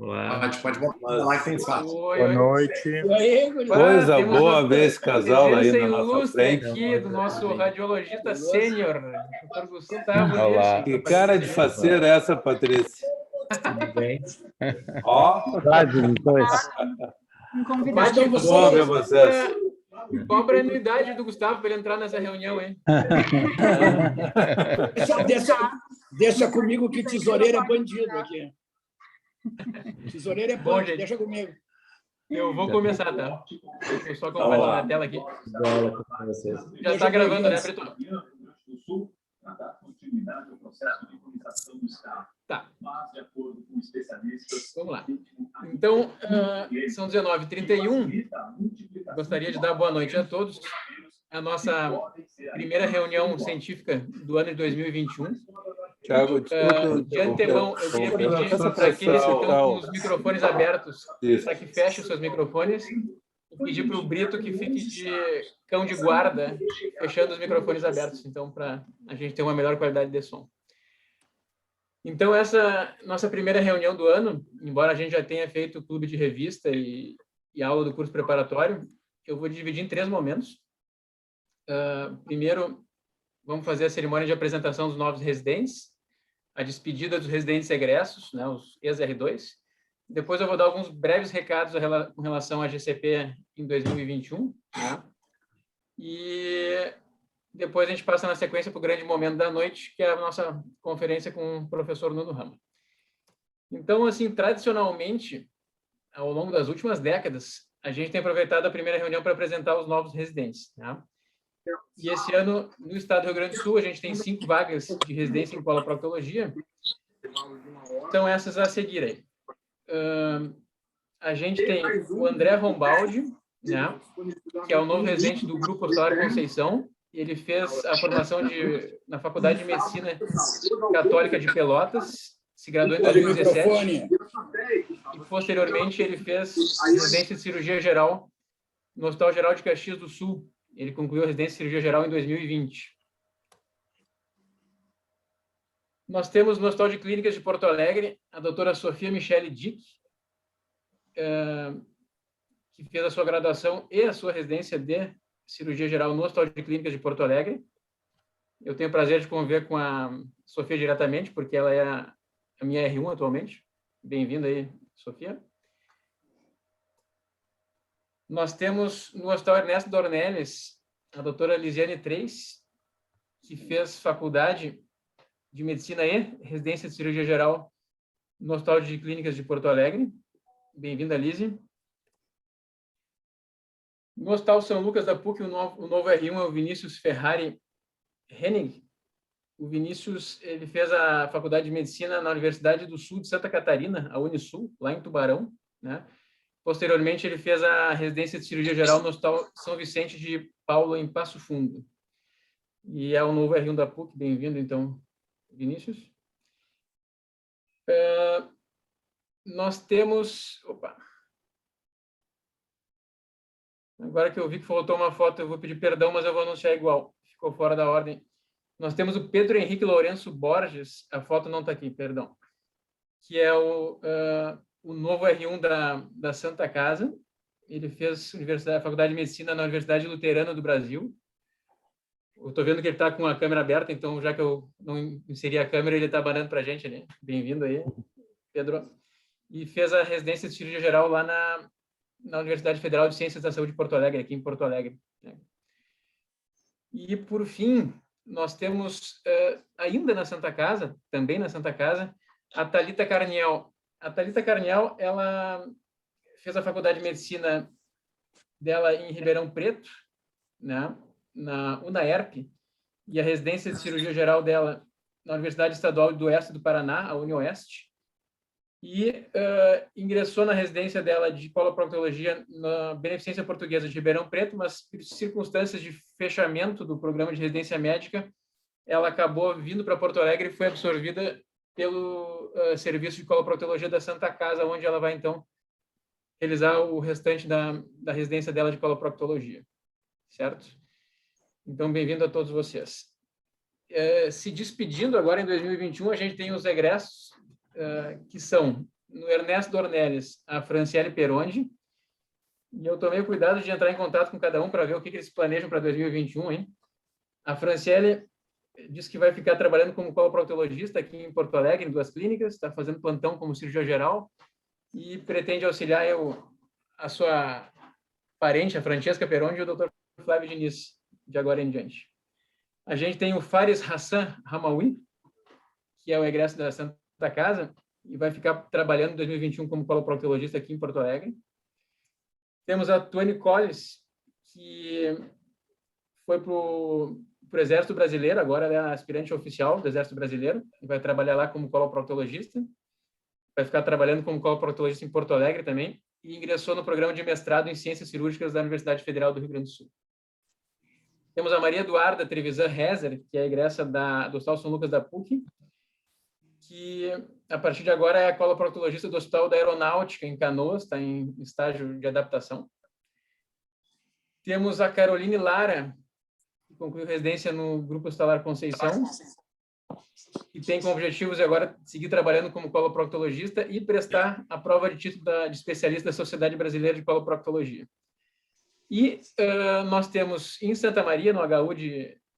Olá. Pode botar lá que tem espaço. Boa noite. E aí, gurizada? Coisa boa ver esse casal aí na nossa ilustre frente. aqui do nosso radiologista sênior, Dr. Gustavo Olá. Lirchi. Que cara de faceira é essa, Patrícia? Tudo bem? Ó, Um convidado. Bate Então, bom ver vocês. Cobra a anuidade do Gustavo para ele entrar nessa reunião, hein? Deixa comigo que tesoureiro é bandido aqui. Tesoureiro é Bom, bandido, gente. deixa comigo. Eu vou começar, tá? Deixa eu só compartilhar a tela aqui. Já está gravando, né, Brito? Tá. Vamos lá. Então, são 19h31. Gostaria de dar boa noite a todos. A nossa primeira reunião científica do ano de 2021. Tiago, De antemão, eu queria pedir para aqueles que estão com os microfones abertos, para que fechem os seus microfones, e pedir para o Brito que fique de cão de guarda, fechando os microfones abertos, então, para a gente ter uma melhor qualidade de som. Então, essa nossa primeira reunião do ano, embora a gente já tenha feito o clube de revista e aula do curso preparatório, eu vou dividir em 3 momentos. Primeiro, vamos fazer a cerimônia de apresentação dos novos residentes, a despedida dos residentes egressos, né, os ex-R2. Depois eu vou dar alguns breves recados com relação à GCP em 2021. Né? E depois a gente passa na sequência para o grande momento da noite, que é a nossa conferência com o professor Nuno Rama. Então, assim, tradicionalmente, ao longo das últimas décadas, a gente tem aproveitado a primeira reunião para apresentar os novos residentes. Né? E esse ano, no estado do Rio Grande do Sul, a gente tem 5 vagas de residência em coloproctologia. São essas a seguir aí. A gente tem o André Rombaldi, né, que é o novo residente do Grupo Hospitalar Conceição. Ele fez a formação na Faculdade de Medicina Católica de Pelotas, se graduou em 2017. E, posteriormente, ele fez residência de cirurgia geral no Hospital Geral de Caxias do Sul. Ele concluiu a residência de cirurgia geral em 2020. Nós temos no Hospital de Clínicas de Porto Alegre a doutora Sofia Michele Dick, que fez a sua graduação e a sua residência de cirurgia geral no Hospital de Clínicas de Porto Alegre. Eu tenho o prazer de conviver com a Sofia diretamente, porque ela é a minha R1 atualmente. Bem-vinda aí, Sofia. Nós temos no Hospital Ernesto Dornelles a doutora Lisiane Treis, que fez faculdade de Medicina e residência de cirurgia geral no Hospital de Clínicas de Porto Alegre. Bem-vinda, Lise. No Hospital São Lucas da PUC, o novo R1 é o Vinícius Ferrari Henning. O Vinícius, ele fez a faculdade de Medicina na Universidade do Sul de Santa Catarina, a Unisul, lá em Tubarão, né? Posteriormente, ele fez a residência de cirurgia geral no Hospital São Vicente de Paulo, em Passo Fundo. E é o novo R1 da PUC. Bem-vindo, então, Vinícius. Nós temos... Opa! Agora que eu vi que faltou uma foto, eu vou pedir perdão, mas eu vou anunciar igual. Ficou fora da ordem. Nós temos o Pedro Henrique Lourenço Borges. A foto não está aqui, perdão. Que é o novo R1 da Santa Casa. Ele fez Faculdade de Medicina na Universidade Luterana do Brasil. Eu estou vendo que ele está com a câmera aberta, então, já que eu não inseri a câmera, ele está abanando para a gente, né? Bem-vindo aí, Pedro. E fez a residência de cirurgia geral lá na Universidade Federal de Ciências da Saúde de Porto Alegre, aqui em Porto Alegre. Né? E, por fim, nós temos, ainda na Santa Casa, também na Santa Casa, a Thalita Carniel. A Thalita Carniel, ela fez a Faculdade de Medicina dela em Ribeirão Preto, né, na UNAERP, e a residência de cirurgia geral dela na Universidade Estadual do Oeste do Paraná, a UniOeste, e ingressou na residência dela de coloproctologia na Beneficência Portuguesa de Ribeirão Preto, mas por circunstâncias de fechamento do programa de residência médica, ela acabou vindo para Porto Alegre e foi absorvida pelo serviço de coloproctologia da Santa Casa, onde ela vai, então, realizar o restante da residência dela de coloproctologia. Certo? Então, bem-vindo a todos vocês. Se despedindo agora em 2021, a gente tem os egressos, que são no Ernesto Dornelles, a Franciele Perondi. E eu tomei cuidado de entrar em contato com cada um para ver o que eles planejam para 2021, hein? A Franciele disse que vai ficar trabalhando como coloproctologista aqui em Porto Alegre, em 2 clínicas, está fazendo plantão como cirurgião geral e pretende auxiliar a sua parente, a Francesca Perondi, e o Dr. Flávio Diniz, de agora em diante. A gente tem o Fares Hassan Hamaoui, que é o egresso da Santa Casa, e vai ficar trabalhando em 2021 como coloproctologista aqui em Porto Alegre. Temos a Tuane Colles, que foi para o Exército Brasileiro, agora ela é aspirante oficial do Exército Brasileiro, e vai trabalhar lá como coloproctologista. Vai ficar trabalhando como coloproctologista em Porto Alegre também, e ingressou no programa de mestrado em Ciências Cirúrgicas da Universidade Federal do Rio Grande do Sul. Temos a Maria Eduarda Trevisan Rezer, que é egressa do Hospital São Lucas da PUC, que, a partir de agora, é a coloproctologista do Hospital da Aeronáutica, em Canoas, está em estágio de adaptação. Temos a Caroline Lara, que concluiu residência no Grupo Hospitalar Conceição, e tem como objetivos agora seguir trabalhando como coloproctologista e prestar a prova de título de especialista da Sociedade Brasileira de Coloproctologia. E nós temos em Santa Maria, no HU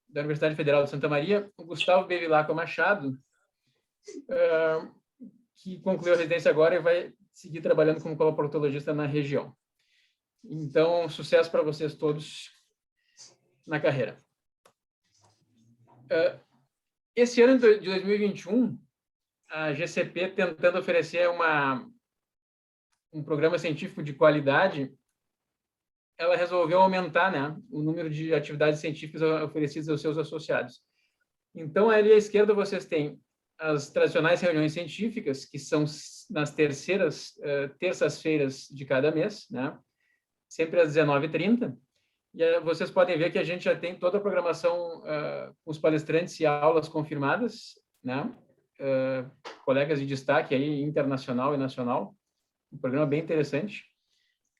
da Universidade Federal de Santa Maria, o Gustavo Bevilacqua Machado, que concluiu a residência agora e vai seguir trabalhando como coloproctologista na região. Então, sucesso para vocês todos na carreira. Esse ano de 2021, a GCP, tentando oferecer um programa científico de qualidade, ela resolveu aumentar, né, o número de atividades científicas oferecidas aos seus associados. Então, ali à esquerda vocês têm as tradicionais reuniões científicas, que são nas terças-feiras de cada mês, né, sempre às 19h30. E vocês podem ver que a gente já tem toda a programação com os palestrantes e aulas confirmadas, né, colegas de destaque aí, internacional e nacional. Um programa bem interessante.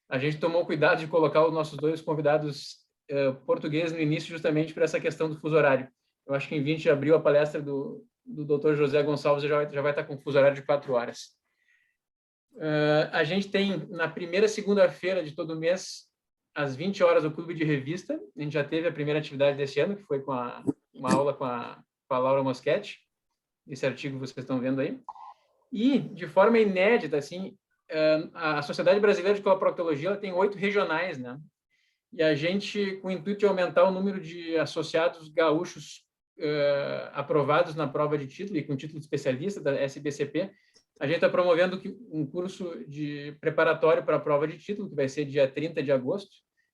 A gente tomou cuidado de colocar os nossos 2 convidados portugueses no início, justamente por essa questão do fuso horário. Eu acho que em 20 de abril a palestra do Dr. José Gonçalves já vai estar com fuso horário de 4 horas. A gente tem, na primeira segunda-feira de todo mês, às 20 horas, o Clube de Revista. A gente já teve a primeira atividade desse ano, que foi com uma aula com a Laura Moschetti. Esse artigo vocês estão vendo aí. E, de forma inédita, assim, a Sociedade Brasileira de Coloproctologia ela tem 8 regionais, né? E a gente, com o intuito de aumentar o número de associados gaúchos aprovados na prova de título e com título de especialista da SBCP, a gente está promovendo um curso de preparatório para a prova de título, que vai ser dia 30 de agosto,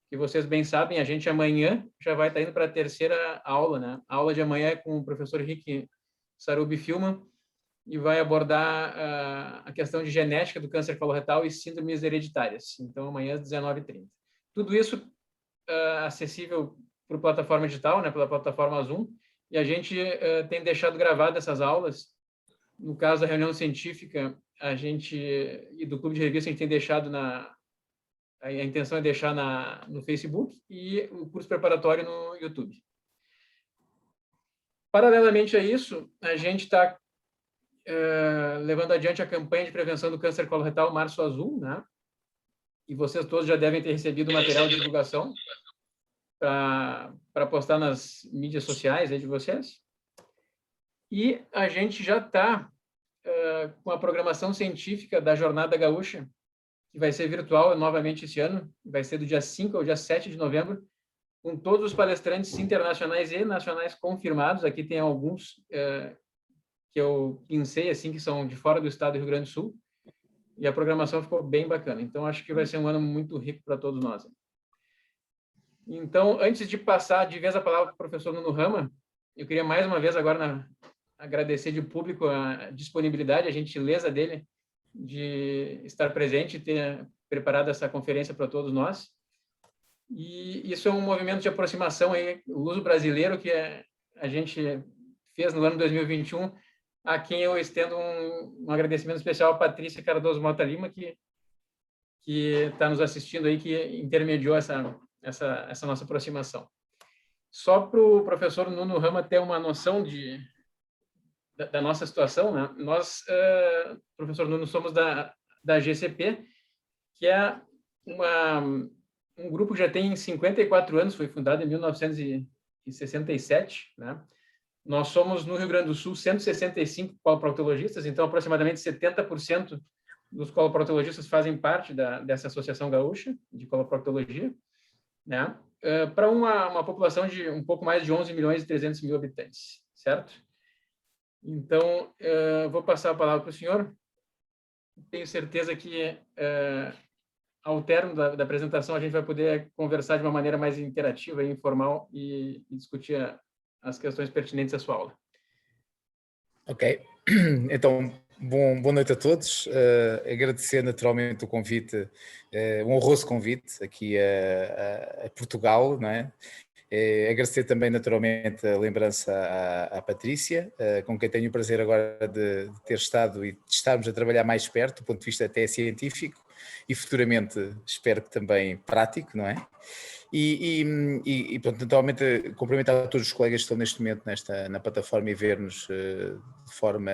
que vocês bem sabem, a gente amanhã já vai estar indo para a terceira aula, né? A aula de amanhã é com o professor Henrique Sarubi Filman, e vai abordar a questão de genética do câncer coloretal e síndromes hereditárias. Então, amanhã às 19h30. Tudo isso acessível por plataforma digital, né, pela plataforma Zoom, e a gente tem deixado gravadas essas aulas. No caso da reunião científica, e do Clube de Revista, a gente tem deixado a intenção é deixar no Facebook e o curso preparatório no YouTube. Paralelamente a isso, a gente está levando adiante a campanha de prevenção do câncer coloretal Março Azul, né? E vocês todos já devem ter recebido material de divulgação para postar nas mídias sociais aí de vocês. E a gente já está com a programação científica da Jornada Gaúcha, que vai ser virtual novamente esse ano, vai ser do dia 5 ao dia 7 de novembro, com todos os palestrantes internacionais e nacionais confirmados. Aqui tem alguns que eu pensei, assim, que são de fora do estado do Rio Grande do Sul, e a programação ficou bem bacana. Então, acho que vai ser um ano muito rico para todos nós. Então, antes de passar de vez a palavra para o professor Nuno Rama, eu queria mais uma vez agora agradecer de público a disponibilidade, a gentileza dele de estar presente e ter preparado essa conferência para todos nós. E isso é um movimento de aproximação aí, o luso brasileiro, que a gente fez no ano 2021, a quem eu estendo um agradecimento especial à Patrícia Cardoso Mota Lima, que está nos assistindo aí, que intermediou essa nossa aproximação. Só para o professor Nuno Rama ter uma noção da nossa situação, né? Nós, professor Nuno, somos da GCP, que é um grupo que já tem 54 anos, foi fundado em 1967, né? Nós somos, no Rio Grande do Sul, 165 coloproctologistas, então aproximadamente 70% dos coloproctologistas fazem parte dessa Associação Gaúcha de Coloproctologia, né? Para uma população de um pouco mais de 11 milhões e 300 mil habitantes, certo? Então, vou passar a palavra para o senhor. Tenho certeza que, ao término da apresentação, a gente vai poder conversar de uma maneira mais interativa e informal e discutir as questões pertinentes à sua aula. Ok, então, boa noite a todos. Agradecer naturalmente o convite, um honroso convite aqui a Portugal, não é? Agradecer também naturalmente a lembrança à Patrícia, com quem tenho o prazer agora de ter estado e de estarmos a trabalhar mais perto, do ponto de vista até científico e futuramente espero que também prático, não é? E portanto, naturalmente, cumprimentar a todos os colegas que estão neste momento na plataforma e ver-nos de forma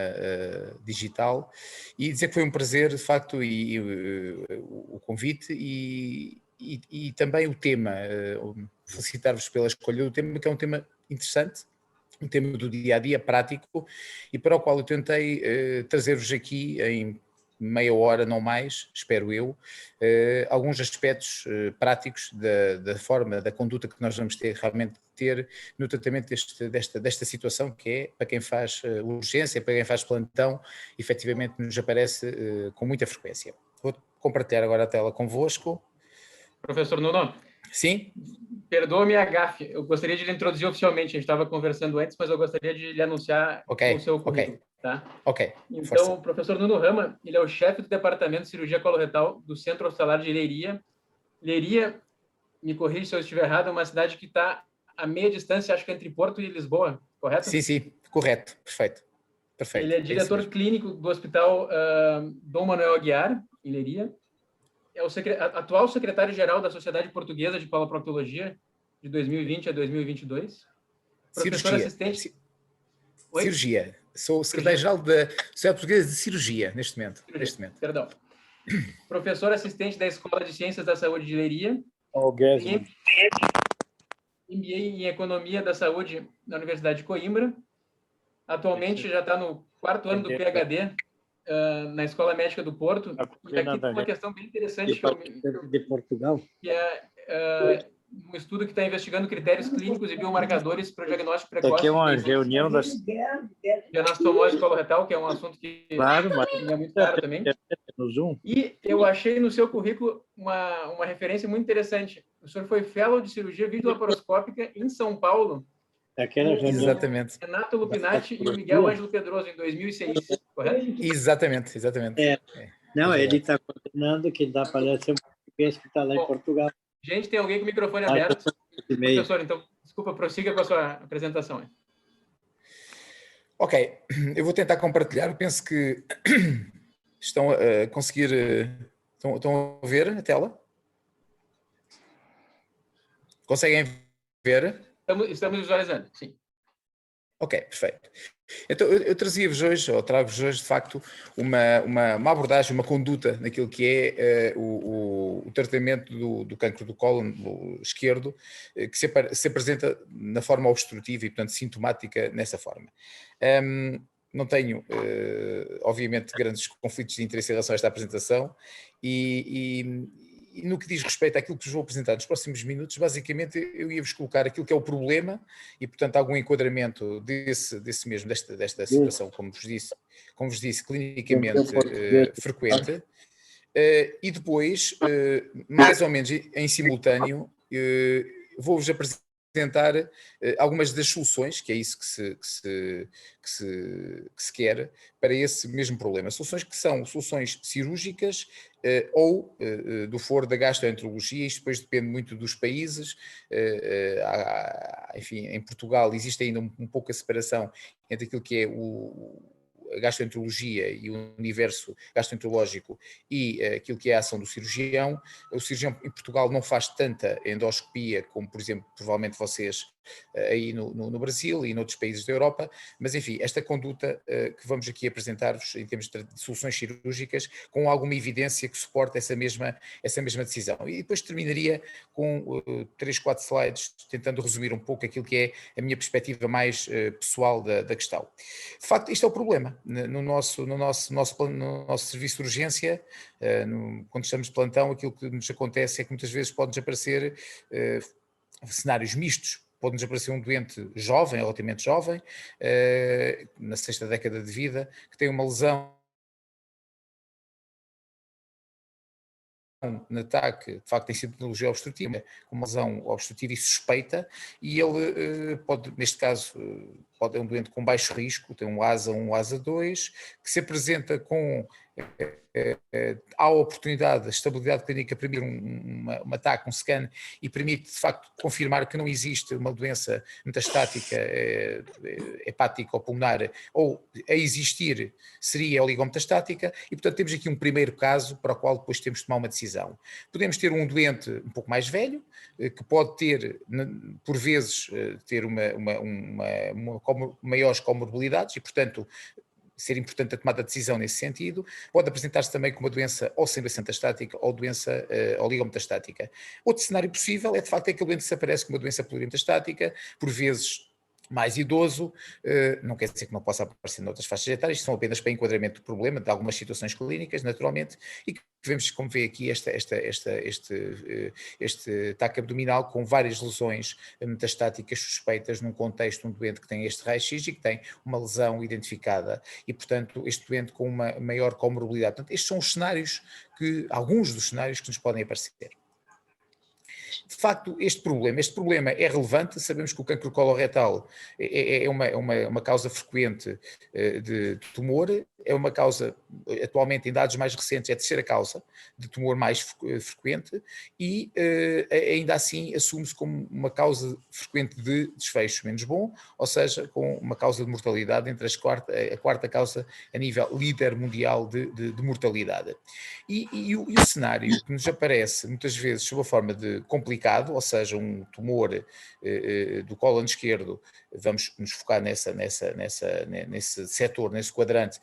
digital e dizer que foi um prazer, de facto, o convite e também o tema, felicitar-vos pela escolha do tema, que é um tema interessante, um tema do dia-a-dia, prático, e para o qual eu tentei trazer-vos aqui em meia hora, não mais, espero eu, alguns aspectos práticos da forma, da conduta que nós vamos realmente ter no tratamento desta situação, que é para quem faz urgência, para quem faz plantão, efetivamente nos aparece com muita frequência. Vou compartilhar agora a tela convosco. Professor Nuno. Sim? Perdoa-me a gafe, eu gostaria de lhe introduzir oficialmente, a gente estava conversando antes, mas eu gostaria de lhe anunciar o seu currículo. Tá? Ok. Então, força. o professor Nuno Rama, ele é o chefe do Departamento de Cirurgia Coloretal do Centro Hospitalar de Leiria. Leiria, me corrija se eu estiver errado, é uma cidade que está a meia distância, acho que entre Porto e Lisboa, correto? Sim, correto, perfeito. Ele é diretor clínico do Hospital Dom Manuel Aguiar, em Leiria. É o atual secretário-geral da Sociedade Portuguesa de Coloproctologia, de 2020 a 2022. Professor assistente... Cirurgia. Sou secretário-geral da Sociedade Portuguesa de Cirurgia, neste momento. Perdão. Professor assistente da Escola de Ciências da Saúde de Leiria. MBA em Economia da Saúde na Universidade de Coimbra. Atualmente já está no 4º ano do PhD na Escola Médica do Porto. E aqui tem uma questão bem interessante de Portugal, que é um estudo que está investigando critérios clínicos e biomarcadores para o diagnóstico precoce. Aqui é uma reunião da de anastomose coloretal, que é um assunto que é muito caro também. No Zoom. E eu achei no seu currículo uma referência muito interessante. O senhor foi fellow de cirurgia videolaparoscópica em São Paulo. Exatamente. Renato Lupinati e o Miguel Ângelo Pedroso, em 2006, correto? Exatamente. Não, ele está coordenando que dá palestra em português que está lá em Portugal. Gente, tem alguém com o microfone aberto? Professor, então, desculpa, prossiga com a sua apresentação. Ok, eu vou tentar compartilhar. Eu penso que estão a conseguir... Estão a ver a tela? Conseguem ver? Estamos visualizando, sim. Ok, perfeito. Então, eu trazia-vos hoje, ou trago-vos hoje, de facto, uma abordagem, uma conduta naquilo que é o tratamento do cancro do cólon esquerdo, que se apresenta na forma obstrutiva e, portanto, sintomática nessa forma. Não tenho, obviamente, grandes conflitos de interesse em relação a esta apresentação e no que diz respeito àquilo que vos vou apresentar nos próximos minutos, basicamente eu ia-vos colocar aquilo que é o problema e, portanto, algum enquadramento desta situação, como vos disse, clinicamente frequente, e depois, mais ou menos em simultâneo, vou-vos apresentar algumas das soluções, que é isso que se quer para esse mesmo problema. Soluções que são soluções cirúrgicas ou do foro da gastroenterologia. Isto depois depende muito dos países. Enfim, em Portugal existe ainda um pouco a separação entre aquilo que é a gastroenterologia e o universo gastroenterológico e aquilo que é a ação do cirurgião. O cirurgião em Portugal não faz tanta endoscopia como, por exemplo, provavelmente vocês aí no Brasil e noutros países da Europa, mas enfim, esta conduta que vamos aqui apresentar-vos em termos de soluções cirúrgicas, com alguma evidência que suporta essa mesma decisão. E depois terminaria com 3, 4 slides, tentando resumir um pouco aquilo que é a minha perspectiva mais pessoal da questão. De facto, isto é o problema. No nosso serviço de urgência, quando estamos de plantão, aquilo que nos acontece é que muitas vezes pode-nos aparecer cenários mistos. Pode-nos aparecer um doente jovem, relativamente jovem, na 6ª década de vida, que tem uma lesão no ataque, de facto, em sintomatologia obstrutiva, com uma lesão obstrutiva e suspeita, e ele pode, neste caso, pode é um doente com baixo risco, tem um ASA 1, ASA 2, que se apresenta com há a oportunidade, a estabilidade clínica permite um ataque, um scan, e permite de facto confirmar que não existe uma doença metastática hepática ou pulmonar, ou a existir seria oligometastática, e portanto temos aqui um primeiro caso para o qual depois temos de tomar uma decisão. Podemos ter um doente um pouco mais velho, que pode ter, por vezes, ter maiores comorbilidades e portanto ser importante a tomada de decisão nesse sentido. Pode apresentar-se também com uma doença ou sem-doença metastática ou doença oligometastática. Outro cenário possível é, de facto, aquele doente que se aparece com uma doença plurimetastática, por vezes mais idoso, não quer dizer que não possa aparecer noutras faixas etárias, são apenas para enquadramento do problema, de algumas situações clínicas, naturalmente, e que vemos, como vê aqui, este ataque abdominal com várias lesões metastáticas suspeitas num contexto de um doente que tem este raio-x e que tem uma lesão identificada e, portanto, este doente com uma maior comorbilidade. Portanto, estes são os cenários alguns dos cenários que nos podem aparecer. De facto, este problema é relevante. Sabemos que o cancro coloretal é uma causa frequente de tumor, é uma causa, atualmente em dados mais recentes, é a terceira causa de tumor mais frequente e ainda assim assume-se como uma causa frequente de desfecho menos bom, ou seja, com uma causa de mortalidade entre a quarta causa a nível líder mundial de mortalidade. E o cenário que nos aparece muitas vezes sob a forma de complicado, ou seja, um tumor do cólon esquerdo, vamos nos focar nesse setor, nesse quadrante,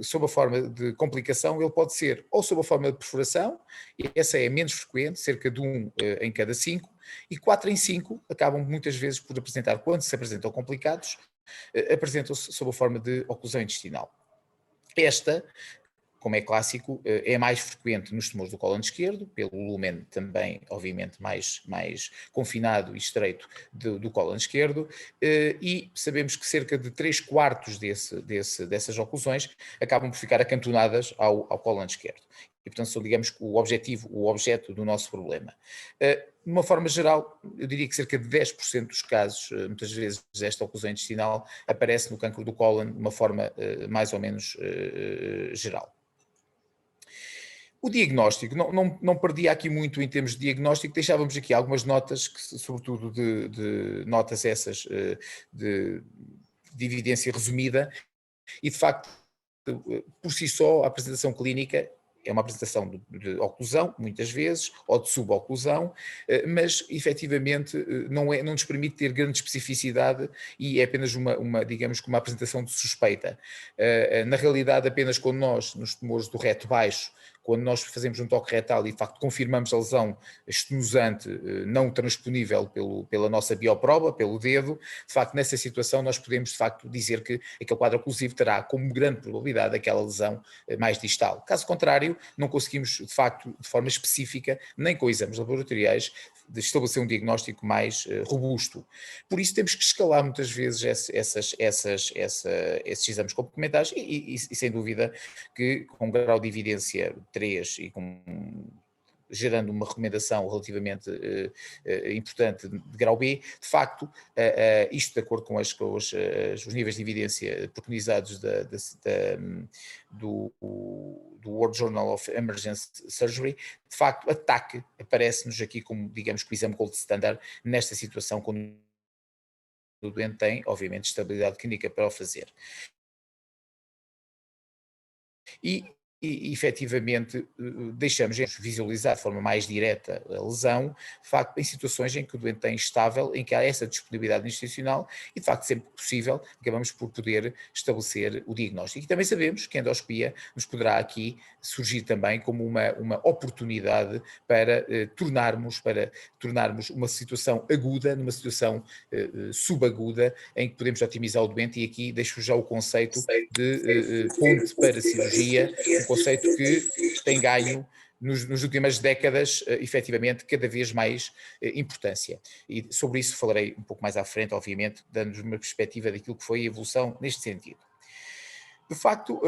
sob a forma de complicação, ele pode ser ou sob a forma de perfuração, e essa é menos frequente, cerca de 1 em cada 5, e 4 em 5 acabam muitas vezes por apresentar, quando se apresentam complicados, apresentam-se sob a forma de oclusão intestinal. Esta, como é clássico, é mais frequente nos tumores do cólon esquerdo, pelo lumen também, obviamente, mais confinado e estreito do cólon esquerdo, e sabemos que cerca de 3/4 dessas oclusões acabam por ficar acantonadas ao cólon esquerdo. E, portanto, são, digamos, o objeto do nosso problema. De uma forma geral, eu diria que cerca de 10% dos casos, muitas vezes esta oclusão intestinal aparece no cancro do cólon de uma forma mais ou menos geral. O diagnóstico, não perdia aqui muito em termos de diagnóstico, deixávamos aqui algumas notas, sobretudo de notas essas de evidência resumida, e de facto, por si só, a apresentação clínica é uma apresentação de oclusão, muitas vezes, ou de suboclusão, mas efetivamente não nos permite ter grande especificidade e é apenas digamos, uma apresentação de suspeita. Na realidade, apenas quando nós, nos tumores do reto baixo, quando nós fazemos um toque retal e de facto confirmamos a lesão estenosante não transponível pela nossa bioproba, pelo dedo, de facto nessa situação nós podemos de facto dizer que aquele quadro oclusivo terá como grande probabilidade aquela lesão mais distal. Caso contrário, não conseguimos de facto de forma específica, nem com exames laboratoriais, de estabelecer um diagnóstico mais robusto. Por isso temos que escalar muitas vezes esses exames complementares e sem dúvida que com um grau de evidência 3 e gerando uma recomendação relativamente importante de grau B, de facto, isto de acordo com os níveis de evidência preconizados do World Journal of Emergency Surgery, de facto, ataque aparece-nos aqui como, digamos, que o exame gold standard nesta situação, quando o doente tem, obviamente, estabilidade clínica para o fazer. E e efetivamente deixamos visualizar de forma mais direta a lesão, de facto, em situações em que o doente tem estável, em que há essa disponibilidade institucional e, de facto, sempre que possível, acabamos por poder estabelecer o diagnóstico. E também sabemos que a endoscopia nos poderá aqui surgir também como uma oportunidade para tornarmos uma situação aguda numa situação subaguda, em que podemos otimizar o doente, e aqui deixo já o conceito de ponte para cirurgia, um conceito que tem ganho nas últimas décadas, efetivamente, cada vez mais importância. E sobre isso falarei um pouco mais à frente, obviamente, dando-nos uma perspectiva daquilo que foi a evolução neste sentido. De facto,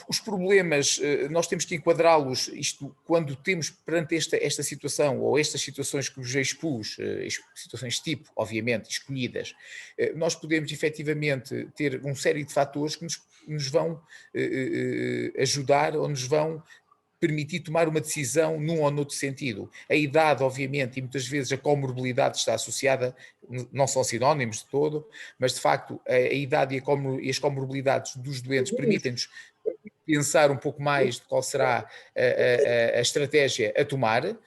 os problemas, nós temos que enquadrá-los, isto quando temos perante esta situação, ou estas situações que vos expus, situações tipo, obviamente, escolhidas, nós podemos efetivamente ter uma série de fatores que nos vão ajudar, ou nos vão permitir tomar uma decisão num ou noutro sentido. A idade, obviamente, e muitas vezes a comorbilidade está associada, não são sinónimos de todo, mas de facto a idade e as comorbilidades dos doentes permitem-nos pensar um pouco mais de qual será a estratégia a tomar.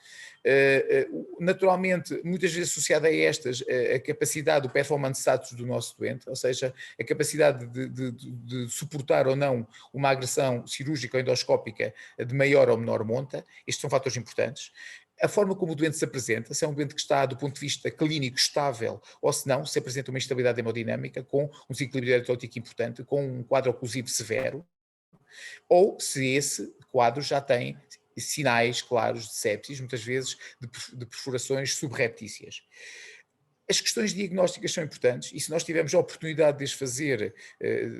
Naturalmente, muitas vezes associada a estas, a capacidade do performance status do nosso doente, ou seja, a capacidade de suportar ou não uma agressão cirúrgica ou endoscópica de maior ou menor monta. Estes são fatores importantes. A forma como o doente se apresenta, se é um doente que está do ponto de vista clínico estável, ou se não, se apresenta uma instabilidade hemodinâmica com um desequilíbrio eletrolítico importante, com um quadro oclusivo severo, ou se esse quadro já tem sinais claros de sepsis, muitas vezes de perfurações subreptícias. As questões diagnósticas são importantes, e se nós tivermos a oportunidade de as fazer,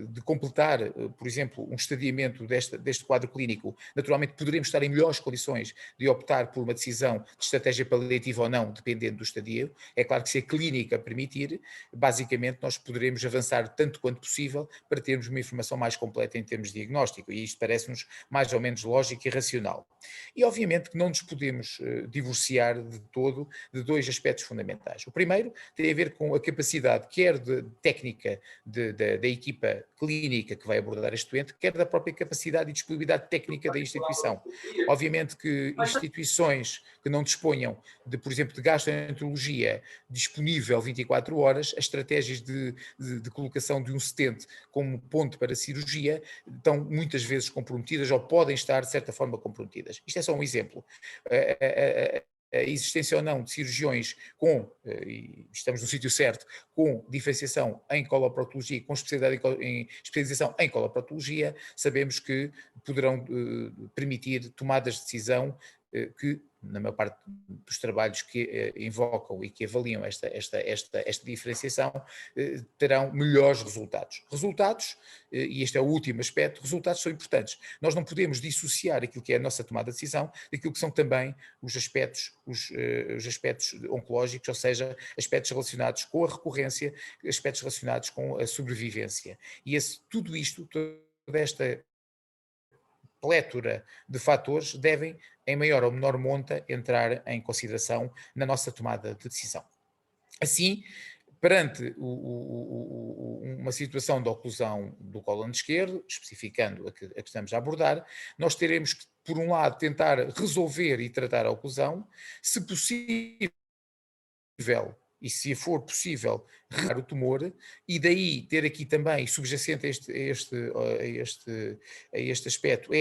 de completar, por exemplo, um estadiamento deste quadro clínico, naturalmente poderemos estar em melhores condições de optar por uma decisão de estratégia paliativa ou não, dependendo do estadio. É claro que se a clínica permitir, basicamente nós poderemos avançar tanto quanto possível para termos uma informação mais completa em termos de diagnóstico, e isto parece-nos mais ou menos lógico e racional. E obviamente que não nos podemos divorciar de todo de dois aspectos fundamentais. O primeiro tem a ver com a capacidade, quer de técnica da equipa clínica que vai abordar este doente, quer da própria capacidade e disponibilidade técnica da instituição. Obviamente que instituições que não disponham por exemplo, de gastroenterologia disponível 24 horas, as estratégias de colocação de um stent como ponto para cirurgia estão muitas vezes comprometidas, ou podem estar de certa forma comprometidas. Isto é só um exemplo. A existência ou não de cirurgiões e estamos no sítio certo, com diferenciação em coloproctologia, com especialização em coloproctologia, sabemos que poderão permitir tomadas de decisão que, na maior parte dos trabalhos que invocam e que avaliam esta diferenciação, terão melhores resultados. Resultados, e este é o último aspecto, resultados são importantes. Nós não podemos dissociar aquilo que é a nossa tomada de decisão daquilo que são também os aspectos oncológicos, ou seja, aspectos relacionados com a recorrência, aspectos relacionados com a sobrevivência. E tudo isto, toda esta plétora de fatores devem, em maior ou menor monta, entrar em consideração na nossa tomada de decisão. Assim, perante uma situação de oclusão do cólon esquerdo, especificando a que estamos a abordar, nós teremos que, por um lado, tentar resolver e tratar a oclusão, se possível, e se for possível, retirar o tumor, e daí ter aqui também, subjacente a este aspecto,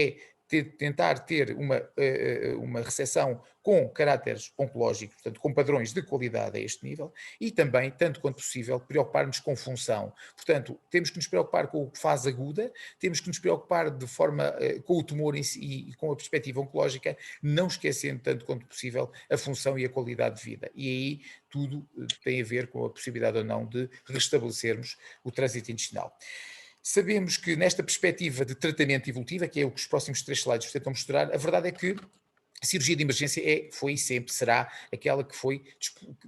tentar ter uma recepção com caráteres oncológicos, portanto, com padrões de qualidade a este nível, e também, tanto quanto possível, preocupar-nos com função. Portanto, temos que nos preocupar com a fase aguda, temos que nos preocupar de forma com o tumor em si e com a perspectiva oncológica, não esquecendo, tanto quanto possível, a função e a qualidade de vida. E aí tudo tem a ver com a possibilidade ou não de restabelecermos o trânsito intestinal. Sabemos que nesta perspectiva de tratamento evolutiva, que é o que os próximos 3 slides tentam mostrar, a verdade é que a cirurgia de emergência foi e sempre será aquela que foi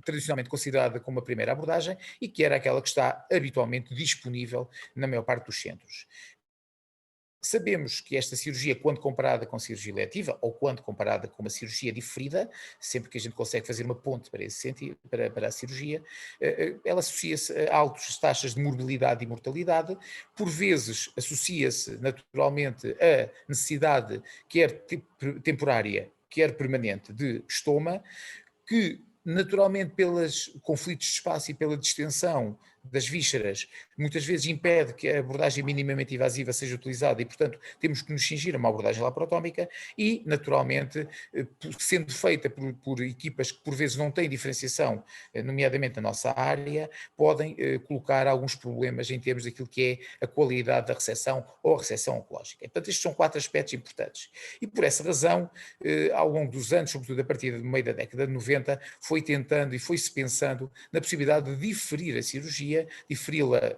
tradicionalmente considerada como a primeira abordagem e que era aquela que está habitualmente disponível na maior parte dos centros. Sabemos que esta cirurgia, quando comparada com cirurgia eletiva ou quando comparada com uma cirurgia diferida, sempre que a gente consegue fazer uma ponte para esse sentido, para a cirurgia, ela associa-se a altas taxas de morbilidade e mortalidade, por vezes associa-se naturalmente a necessidade, quer temporária, quer permanente, de estoma, que naturalmente pelos conflitos de espaço e pela distensão das vísceras, muitas vezes impede que a abordagem minimamente invasiva seja utilizada e, portanto, temos que nos cingir a uma abordagem laparotómica e, naturalmente, sendo feita por equipas que por vezes não têm diferenciação, nomeadamente na nossa área, podem colocar alguns problemas em termos daquilo que é a qualidade da recepção ou a recepção oncológica. Portanto, estes são 4 aspectos importantes. E por essa razão, ao longo dos anos, sobretudo a partir do meio da década de 90, foi tentando e foi-se pensando na possibilidade de diferir a cirurgia, diferi-la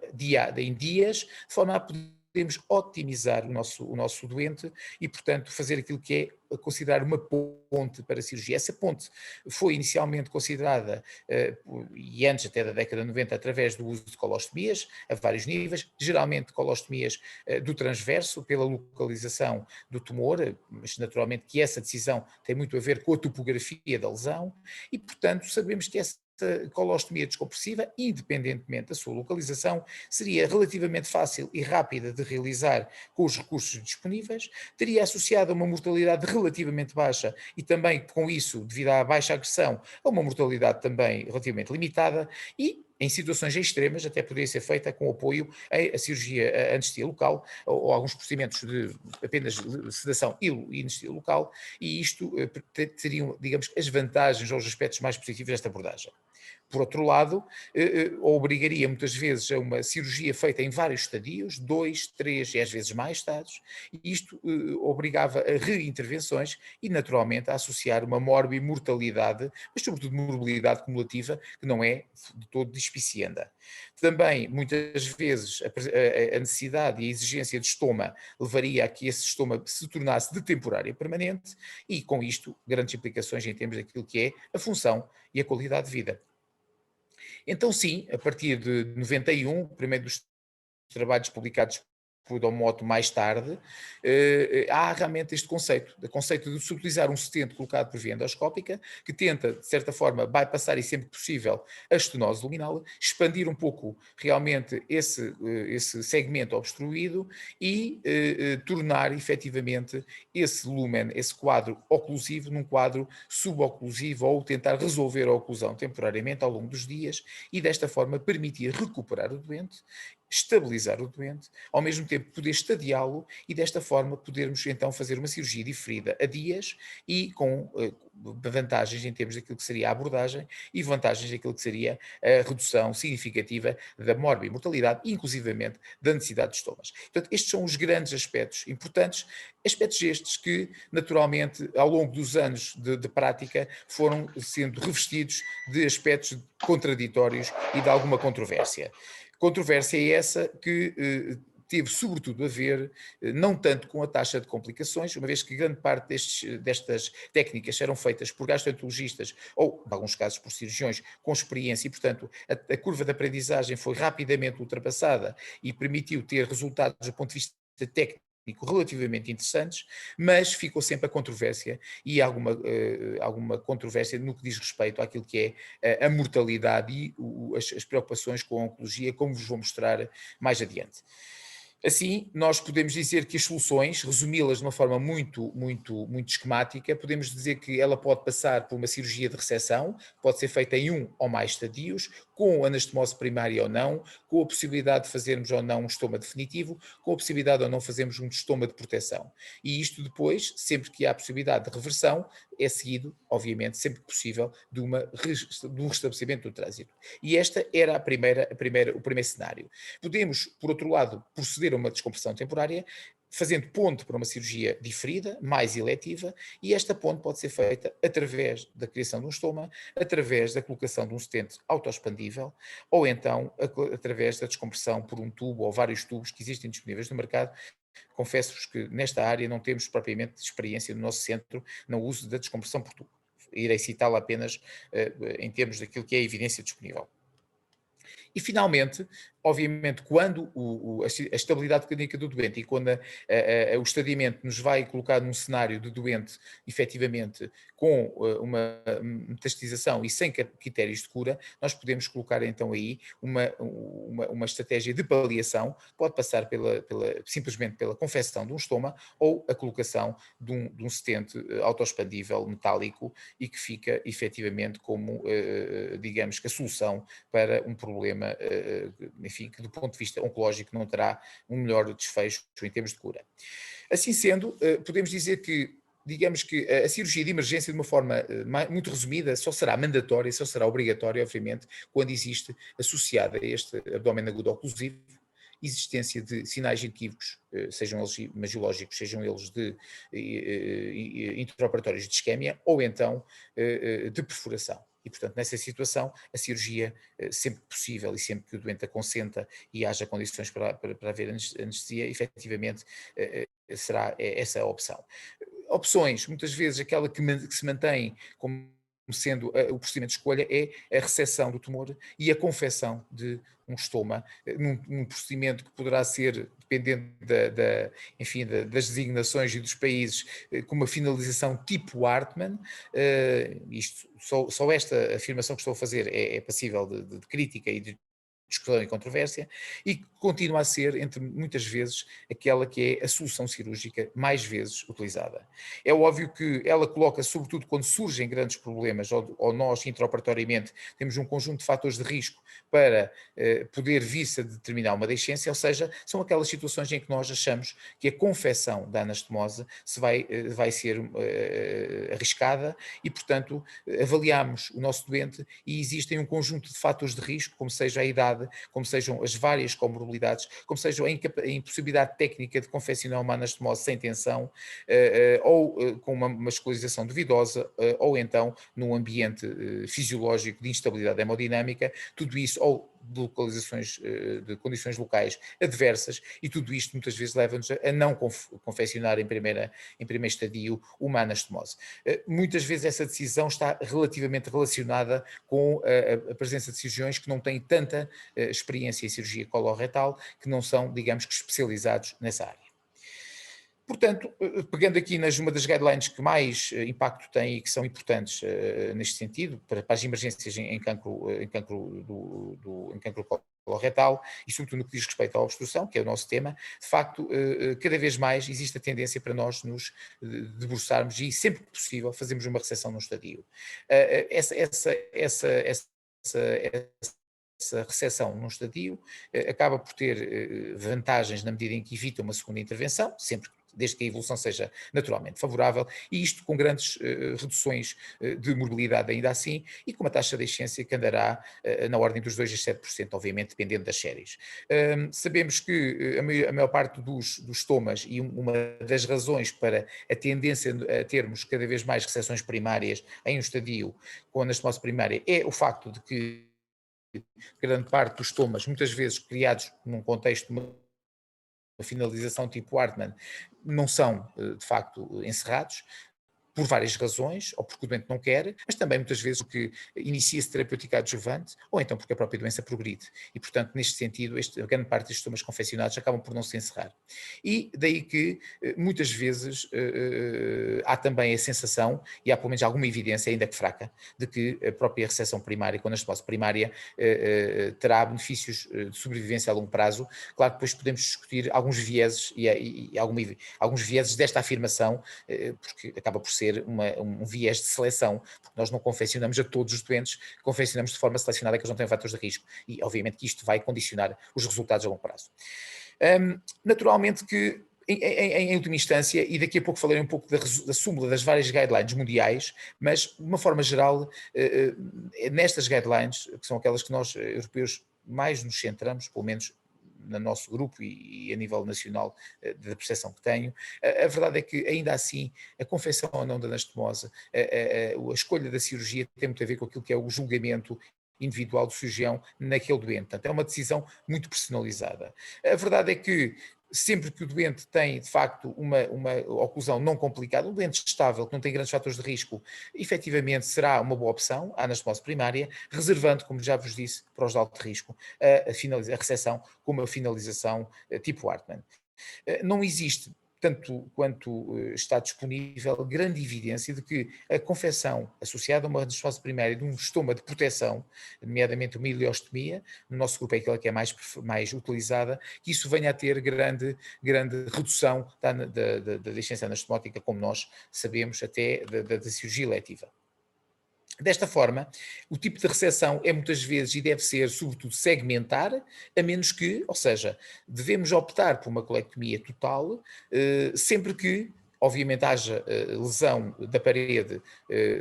em dias, de forma a podermos otimizar o nosso doente e, portanto, fazer aquilo que é considerar uma ponte para a cirurgia. Essa ponte foi inicialmente considerada, e antes até da década de 90, através do uso de colostomias, a vários níveis, geralmente colostomias do transverso, pela localização do tumor, mas naturalmente que essa decisão tem muito a ver com a topografia da lesão, e, portanto, sabemos que essa colostomia descompressiva, independentemente da sua localização, seria relativamente fácil e rápida de realizar com os recursos disponíveis, teria associado a uma mortalidade relativamente baixa e também com isso, devido à baixa agressão, a uma mortalidade também relativamente limitada e, em situações extremas, até poderia ser feita com apoio à cirurgia, à anestesia local ou alguns procedimentos de apenas sedação e anestesia local, e isto teriam, digamos, as vantagens ou os aspectos mais positivos desta abordagem. Por outro lado, obrigaria muitas vezes a uma cirurgia feita em vários estadios, 2, 3 e às vezes mais estados, e isto obrigava a reintervenções e naturalmente a associar uma morbimortalidade, mas sobretudo morbilidade cumulativa, que não é de todo despicienda. Também, muitas vezes, a necessidade e a exigência de estoma levaria a que esse estoma se tornasse de temporária permanente e, com isto, grandes implicações em termos daquilo que é a função e a qualidade de vida. Então, sim, a partir de 91, primeiro dos trabalhos publicados por Domoto mais tarde, há realmente este conceito, o conceito de se utilizar um stent colocado por via endoscópica, que tenta, de certa forma, bypassar e sempre que possível a estenose luminal, expandir um pouco realmente esse segmento obstruído e tornar efetivamente esse lumen, esse quadro oclusivo, num quadro suboclusivo ou tentar resolver a oclusão temporariamente ao longo dos dias e desta forma permitir recuperar o doente, estabilizar o doente, ao mesmo tempo poder estadiá-lo e desta forma podermos então fazer uma cirurgia diferida a dias e com vantagens em termos daquilo que seria a abordagem e vantagens daquilo que seria a redução significativa da morbimortalidade, inclusivamente da necessidade de estomas. Portanto, estes são os grandes aspectos importantes, aspectos estes que naturalmente ao longo dos anos de prática foram sendo revestidos de aspectos contraditórios e de alguma controvérsia. Controvérsia é essa que teve sobretudo a ver, não tanto com a taxa de complicações, uma vez que grande parte destas técnicas eram feitas por gastroenterologistas ou, em alguns casos, por cirurgiões com experiência e, portanto, a curva de aprendizagem foi rapidamente ultrapassada e permitiu ter resultados do ponto de vista técnico relativamente interessantes, mas ficou sempre a controvérsia e alguma controvérsia no que diz respeito àquilo que é a mortalidade e as preocupações com a oncologia, como vos vou mostrar mais adiante. Assim, nós podemos dizer que as soluções, resumi-las de uma forma muito esquemática, podemos dizer que ela pode passar por uma cirurgia de reseção, pode ser feita em um ou mais estadios, com anastomose primária ou não, com a possibilidade de fazermos ou não um estoma definitivo, com a possibilidade ou não fazermos um estoma de proteção. E isto depois, sempre que há a possibilidade de reversão, é seguido, obviamente, sempre que possível, de um restabelecimento do trânsito. E esta era o primeiro cenário. Podemos, por outro lado, proceder a uma descompressão temporária, fazendo ponte para uma cirurgia diferida, mais eletiva, e esta ponte pode ser feita através da criação de um estoma, através da colocação de um stent autoexpandível, ou então através da descompressão por um tubo ou vários tubos que existem disponíveis no mercado. Confesso-vos que nesta área não temos propriamente experiência no nosso centro no uso da descompressão por tubo. Irei citá-la apenas em termos daquilo que é a evidência disponível. E, finalmente, obviamente, quando a estabilidade clínica do doente e quando o estadiamento nos vai colocar num cenário de doente, efetivamente, com uma metastização e sem critérios de cura, nós podemos colocar então aí uma estratégia de paliação, pode passar simplesmente pela confecção de um estoma ou a colocação de um stent autoexpandível metálico e que fica efetivamente como, digamos que a solução para um problema, enfim, que do ponto de vista oncológico não terá um melhor desfecho em termos de cura. Assim sendo, podemos dizer que, digamos que a cirurgia de emergência, de uma forma muito resumida, só será mandatória, só será obrigatória, obviamente, quando existe associada a este abdômen agudo oclusivo existência de sinais inequívocos, sejam eles imagiológicos, sejam eles de intraoperatórios de isquémia ou então de perfuração. E, portanto, nessa situação, a cirurgia, sempre que possível e sempre que o doente a consenta e haja condições para haver anestesia, efetivamente será essa a opção. Opções, muitas vezes aquela que se mantém como sendo o procedimento de escolha é a ressecção do tumor e a confecção de um estoma, num procedimento que poderá ser, dependendo enfim, das designações e dos países, com uma finalização tipo Hartmann. Só esta afirmação que estou a fazer é passível de crítica e de discussão e controvérsia, e continua a ser, entre muitas vezes, aquela que é a solução cirúrgica mais vezes utilizada. É óbvio que ela coloca, sobretudo quando surgem grandes problemas, ou nós intraoperatoriamente temos um conjunto de fatores de risco para poder vir-se a determinar uma deiscência, ou seja, são aquelas situações em que nós achamos que a confecção da anastomose vai ser arriscada e, portanto, avaliamos o nosso doente e existem um conjunto de fatores de risco, como seja a idade, como sejam as várias comorbilidades, como seja a impossibilidade técnica de confeccionar uma anastomose sem tensão, ou com uma masculinização duvidosa, ou então num ambiente fisiológico de instabilidade hemodinâmica, tudo isso, ou de localizações, de condições locais adversas, e tudo isto muitas vezes leva-nos a não confeccionar em primeiro estadio uma anastomose. Muitas vezes essa decisão está relativamente relacionada com a presença de cirurgiões que não têm tanta experiência em cirurgia coloretal, que não são, digamos que, especializados nessa área. Portanto, pegando aqui uma das guidelines que mais impacto têm e que são importantes neste sentido, para as emergências em cancro coloretal e sobretudo no que diz respeito à obstrução, que é o nosso tema, de facto, cada vez mais existe a tendência para nós nos debruçarmos e, sempre que possível, fazermos uma reseção num estadio. Essa reseção num estadio acaba por ter vantagens na medida em que evita uma segunda intervenção, desde que a evolução seja naturalmente favorável, e isto com grandes reduções de morbilidade ainda assim, e com uma taxa de deiscência que andará na ordem dos 2 a 7%, obviamente, dependendo das séries. Sabemos que a maior parte dos estomas, e uma das razões para a tendência a termos cada vez mais reseções primárias em um estadio com anastomose primária, é o facto de que grande parte dos estomas, muitas vezes criados num contexto de uma finalização tipo Hartmann, não são, de facto, encerrados, por várias razões, ou porque o doente não quer, mas também muitas vezes porque inicia-se terapêutica adjuvante, ou então porque a própria doença progride. E, portanto, neste sentido, a grande parte destes estomas confeccionados acabam por não se encerrar. E daí que, muitas vezes, há também a sensação, e há pelo menos alguma evidência, ainda que fraca, de que a própria reseção primária, com anastomose primária, terá benefícios de sobrevivência a longo prazo. Claro que depois podemos discutir alguns vieses e alguns vieses desta afirmação, porque acaba por ser um viés de seleção, porque nós não confeccionamos a todos os doentes, confeccionamos de forma selecionada que eles não têm fatores de risco, e obviamente que isto vai condicionar os resultados a longo prazo. Naturalmente que, em última instância, e daqui a pouco falarei um pouco da súmula das várias guidelines mundiais, mas de uma forma geral, nestas guidelines, que são aquelas que nós, europeus, mais nos centramos, pelo menos no nosso grupo e a nível nacional da percepção que tenho, a verdade é que ainda assim a confecção ou não da anastomose, a escolha da cirurgia tem muito a ver com aquilo que é o julgamento individual do cirurgião naquele doente. Portanto, é uma decisão muito personalizada. A verdade é que sempre que o doente tem, de facto, uma oclusão não complicada, um doente estável, que não tem grandes fatores de risco, efetivamente será uma boa opção a anastomose primária, reservando, como já vos disse, para os de alto risco, a reseção como a finalização tipo Hartmann. Não existe, tanto quanto está disponível, grande evidência de que a confecção associada a uma anastomose primária de um estoma de proteção, nomeadamente uma ileostomia, no nosso grupo é aquela que é mais utilizada, que isso venha a ter grande redução da licença anastomótica, como nós sabemos, até da cirurgia eletiva. Desta forma, o tipo de reseção é muitas vezes e deve ser, sobretudo, segmentar, a menos que, ou seja, devemos optar por uma colectomia total, sempre que, obviamente, haja lesão da parede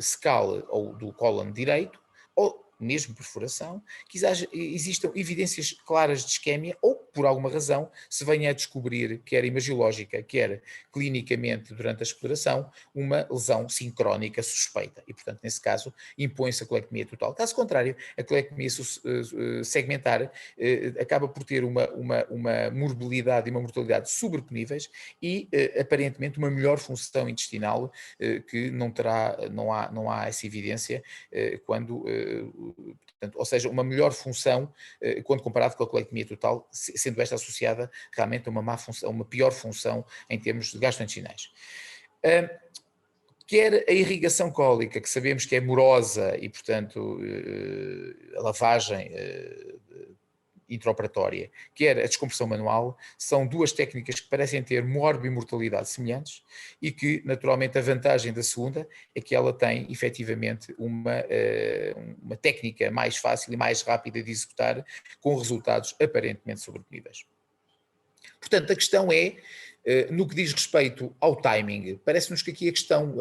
cecal ou do cólon direito, ou mesmo perfuração, que existam evidências claras de isquémia ou, por alguma razão, se venha a descobrir, quer imagiológica, quer clinicamente durante a exploração, uma lesão sincrónica suspeita. E, portanto, nesse caso, impõe-se a colectomia total. Caso contrário, a colectomia segmentar acaba por ter uma morbilidade e uma mortalidade subreponíveis e, aparentemente, uma melhor função intestinal que não há essa evidência quando... Portanto, ou seja, uma melhor função quando comparado com a colectomia total, sendo esta associada realmente a uma má função, uma pior função em termos de gastrointestinais. Quer a irrigação cólica, que sabemos que é morosa e, portanto, a lavagem intraoperatória, quer a descompressão manual, são duas técnicas que parecem ter morbimortalidade semelhantes e que, naturalmente, a vantagem da segunda é que ela tem, efetivamente, uma técnica mais fácil e mais rápida de executar, com resultados aparentemente sobreponíveis. Portanto, a questão é, no que diz respeito ao timing, parece-nos que aqui a questão...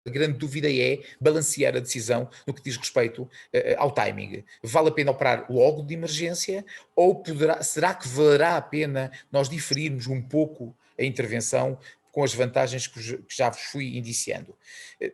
A grande dúvida é balancear a decisão no que diz respeito ao timing. Vale a pena operar logo de emergência ou será que valerá a pena nós diferirmos um pouco a intervenção com as vantagens que já vos fui indiciando?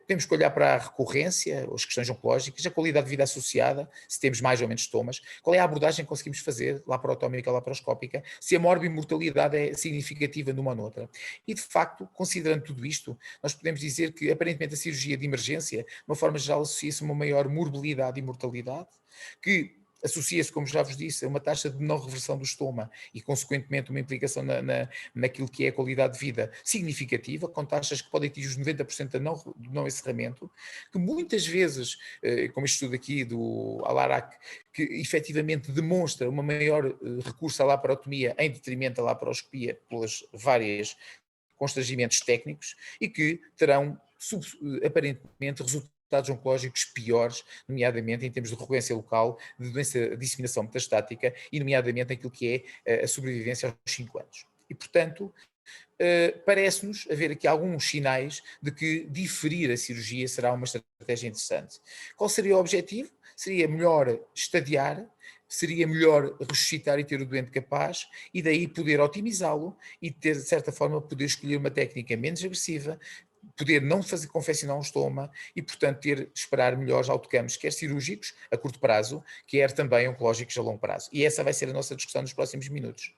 Temos que olhar para a recorrência, as questões oncológicas, a qualidade de vida associada, se temos mais ou menos estomas, qual é a abordagem que conseguimos fazer, laparotómica ou laparoscópica, se a morbimortalidade é significativa numa ou noutra. E, de facto, considerando tudo isto, nós podemos dizer que, aparentemente, a cirurgia de emergência, de uma forma geral, associa-se a uma maior morbilidade e mortalidade, que associa-se, como já vos disse, a uma taxa de não reversão do estoma e, consequentemente, uma implicação naquilo que é a qualidade de vida significativa, com taxas que podem atingir os 90% de não encerramento, que muitas vezes, como este estudo aqui do Alarac, que efetivamente demonstra uma maior recurso à laparotomia em detrimento da laparoscopia pelos vários constrangimentos técnicos e que terão, aparentemente, resultados oncológicos piores, nomeadamente em termos de recorrência local, de doença de disseminação metastática e nomeadamente aquilo que é a sobrevivência aos 5 anos. E, portanto, parece-nos haver aqui alguns sinais de que diferir a cirurgia será uma estratégia interessante. Qual seria o objetivo? Seria melhor estadiar, seria melhor ressuscitar e ter o doente capaz e daí poder otimizá-lo e ter, de certa forma, poder escolher uma técnica menos agressiva, poder não fazer confeccionar um estoma e, portanto, esperar melhores outcomes, quer cirúrgicos a curto prazo, quer também oncológicos a longo prazo. E essa vai ser a nossa discussão nos próximos minutos.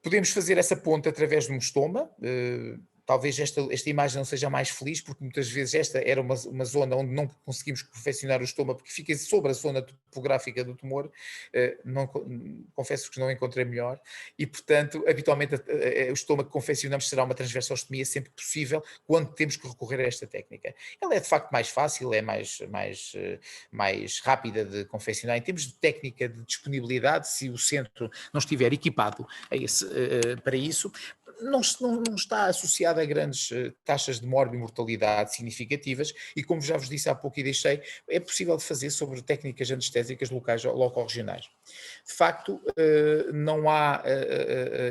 Podemos fazer essa ponte através de um estoma. Talvez esta imagem não seja mais feliz, porque muitas vezes esta era uma zona onde não conseguimos confeccionar o estoma, porque fica sobre a zona topográfica do tumor. Confesso que não encontrei melhor. E, portanto, habitualmente o estoma que confeccionamos será uma transversostomia sempre possível, quando temos que recorrer a esta técnica. Ela é, de facto, mais fácil, é mais rápida de confeccionar. Em termos de técnica de disponibilidade, se o centro não estiver equipado para isso, não está associada a grandes taxas de morbimortalidade significativas e, como já vos disse há pouco e deixei, é possível de fazer sobre técnicas anestésicas locais ou locorregionais. De facto, não há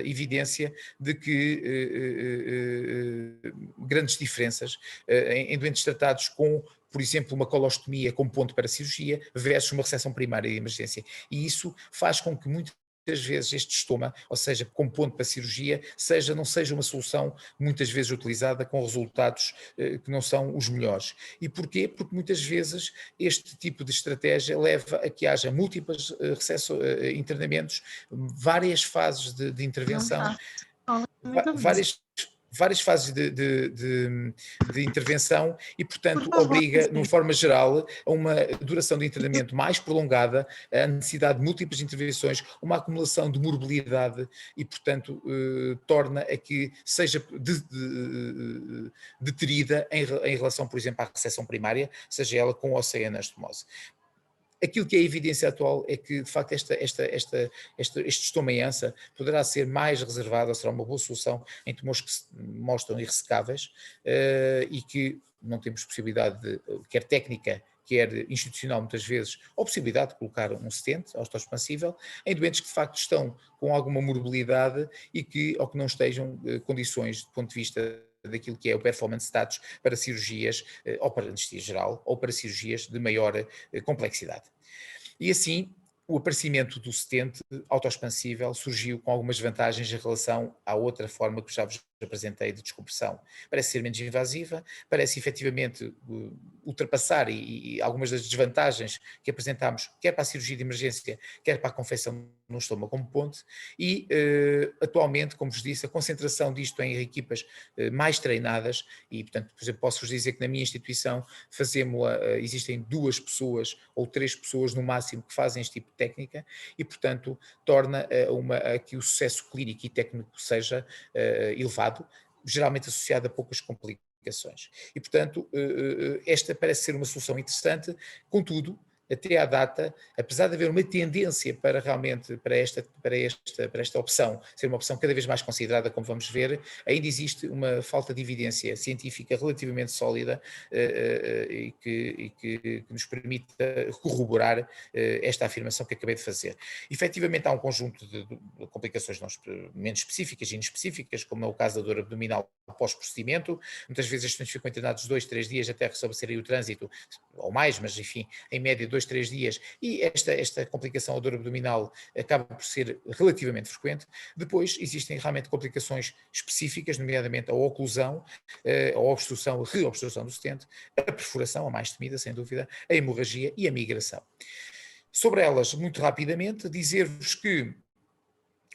evidência de que grandes diferenças em doentes tratados com, por exemplo, uma colostomia como ponto para a cirurgia versus uma reseção primária de emergência. E isso faz com que muitas vezes este estoma, ou seja, como ponto para cirurgia, não seja uma solução muitas vezes utilizada com resultados que não são os melhores. E porquê? Porque muitas vezes este tipo de estratégia leva a que haja múltiplos internamentos, várias fases de intervenção, várias fases de intervenção e, portanto, obriga, de uma forma geral, a uma duração de internamento mais prolongada, a necessidade de múltiplas intervenções, uma acumulação de morbilidade e, portanto, torna a que seja deterida em relação, por exemplo, à reseção primária, seja ela com ou sem anastomose. Aquilo que é a evidência atual é que, de facto, este estoma em ANSA poderá ser mais reservado, ou será uma boa solução em tumores que se mostram irressecáveis e que não temos possibilidade de, quer técnica, quer institucional muitas vezes, ou possibilidade de colocar um stent autoexpansível em doentes que de facto estão com alguma morbilidade e que, ou que não estejam condições do ponto de vista daquilo que é o performance status para cirurgias ou para anestesia geral ou para cirurgias de maior complexidade. E assim, o aparecimento do stent autoexpansível surgiu com algumas vantagens em relação à outra forma que já vos apresentei de descompressão. Parece ser menos invasiva, parece efetivamente ultrapassar e algumas das desvantagens que apresentámos, quer para a cirurgia de emergência, quer para a confecção no estômago como ponte, e atualmente, como vos disse, a concentração disto em equipas mais treinadas, e portanto, por exemplo, posso-vos dizer que na minha instituição existem 2 pessoas ou 3 pessoas no máximo que fazem este tipo de técnica, e portanto torna que o sucesso clínico e técnico seja elevado, geralmente associado a poucas complicações. E, portanto, esta parece ser uma solução interessante, contudo, até à data, apesar de haver uma tendência para realmente, para esta opção, ser uma opção cada vez mais considerada, como vamos ver, ainda existe uma falta de evidência científica relativamente sólida e que nos permita corroborar esta afirmação que acabei de fazer. Efetivamente há um conjunto de complicações menos específicas e inespecíficas, como é o caso da dor abdominal pós-procedimento. Muitas vezes estes doentes ficam internados 2, 3 dias até restabelecerem o trânsito, ou mais, mas enfim, em média 2, 3 dias, e esta complicação, a dor abdominal, acaba por ser relativamente frequente. Depois existem realmente complicações específicas, nomeadamente a oclusão, a obstrução, a reobstrução do stent, a perfuração, a mais temida, sem dúvida, a hemorragia e a migração. Sobre elas, muito rapidamente, dizer-vos que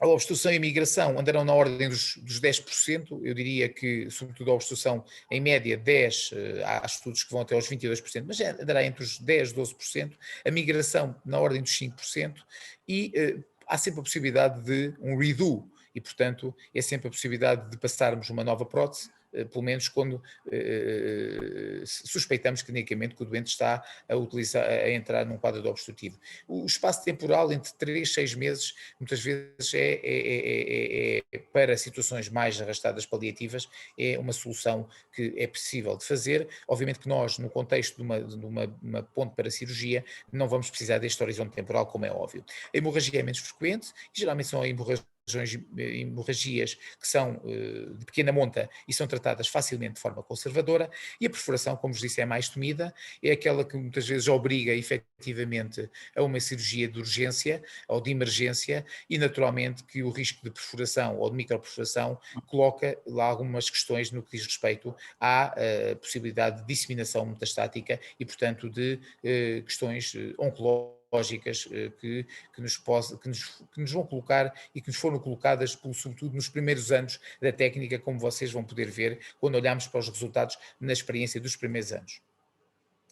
a obstrução e a migração andarão na ordem dos 10%, eu diria que, sobretudo, a obstrução, em média, 10%, há estudos que vão até aos 22%, mas andará entre os 10% e 12%, a migração na ordem dos 5%, e há sempre a possibilidade de um redo, e, portanto, é sempre a possibilidade de passarmos uma nova prótese, pelo menos quando suspeitamos clinicamente que o doente está a entrar num quadro de obstrutivo. O espaço temporal entre 3 e 6 meses, muitas vezes para situações mais arrastadas paliativas, é uma solução que é possível de fazer. Obviamente que nós, no contexto de uma ponte para cirurgia, não vamos precisar deste horizonte temporal, como é óbvio. A hemorragia é menos frequente, e geralmente são hemorragias que são de pequena monta e são tratadas facilmente de forma conservadora, e a perfuração, como vos disse, é mais temida, é aquela que muitas vezes obriga efetivamente a uma cirurgia de urgência ou de emergência, e naturalmente que o risco de perfuração ou de microperfuração coloca lá algumas questões no que diz respeito à possibilidade de disseminação metastática e, portanto, de questões oncológicas que nos vão colocar e que nos foram colocadas, sobretudo nos primeiros anos da técnica, como vocês vão poder ver quando olhamos para os resultados na experiência dos primeiros anos.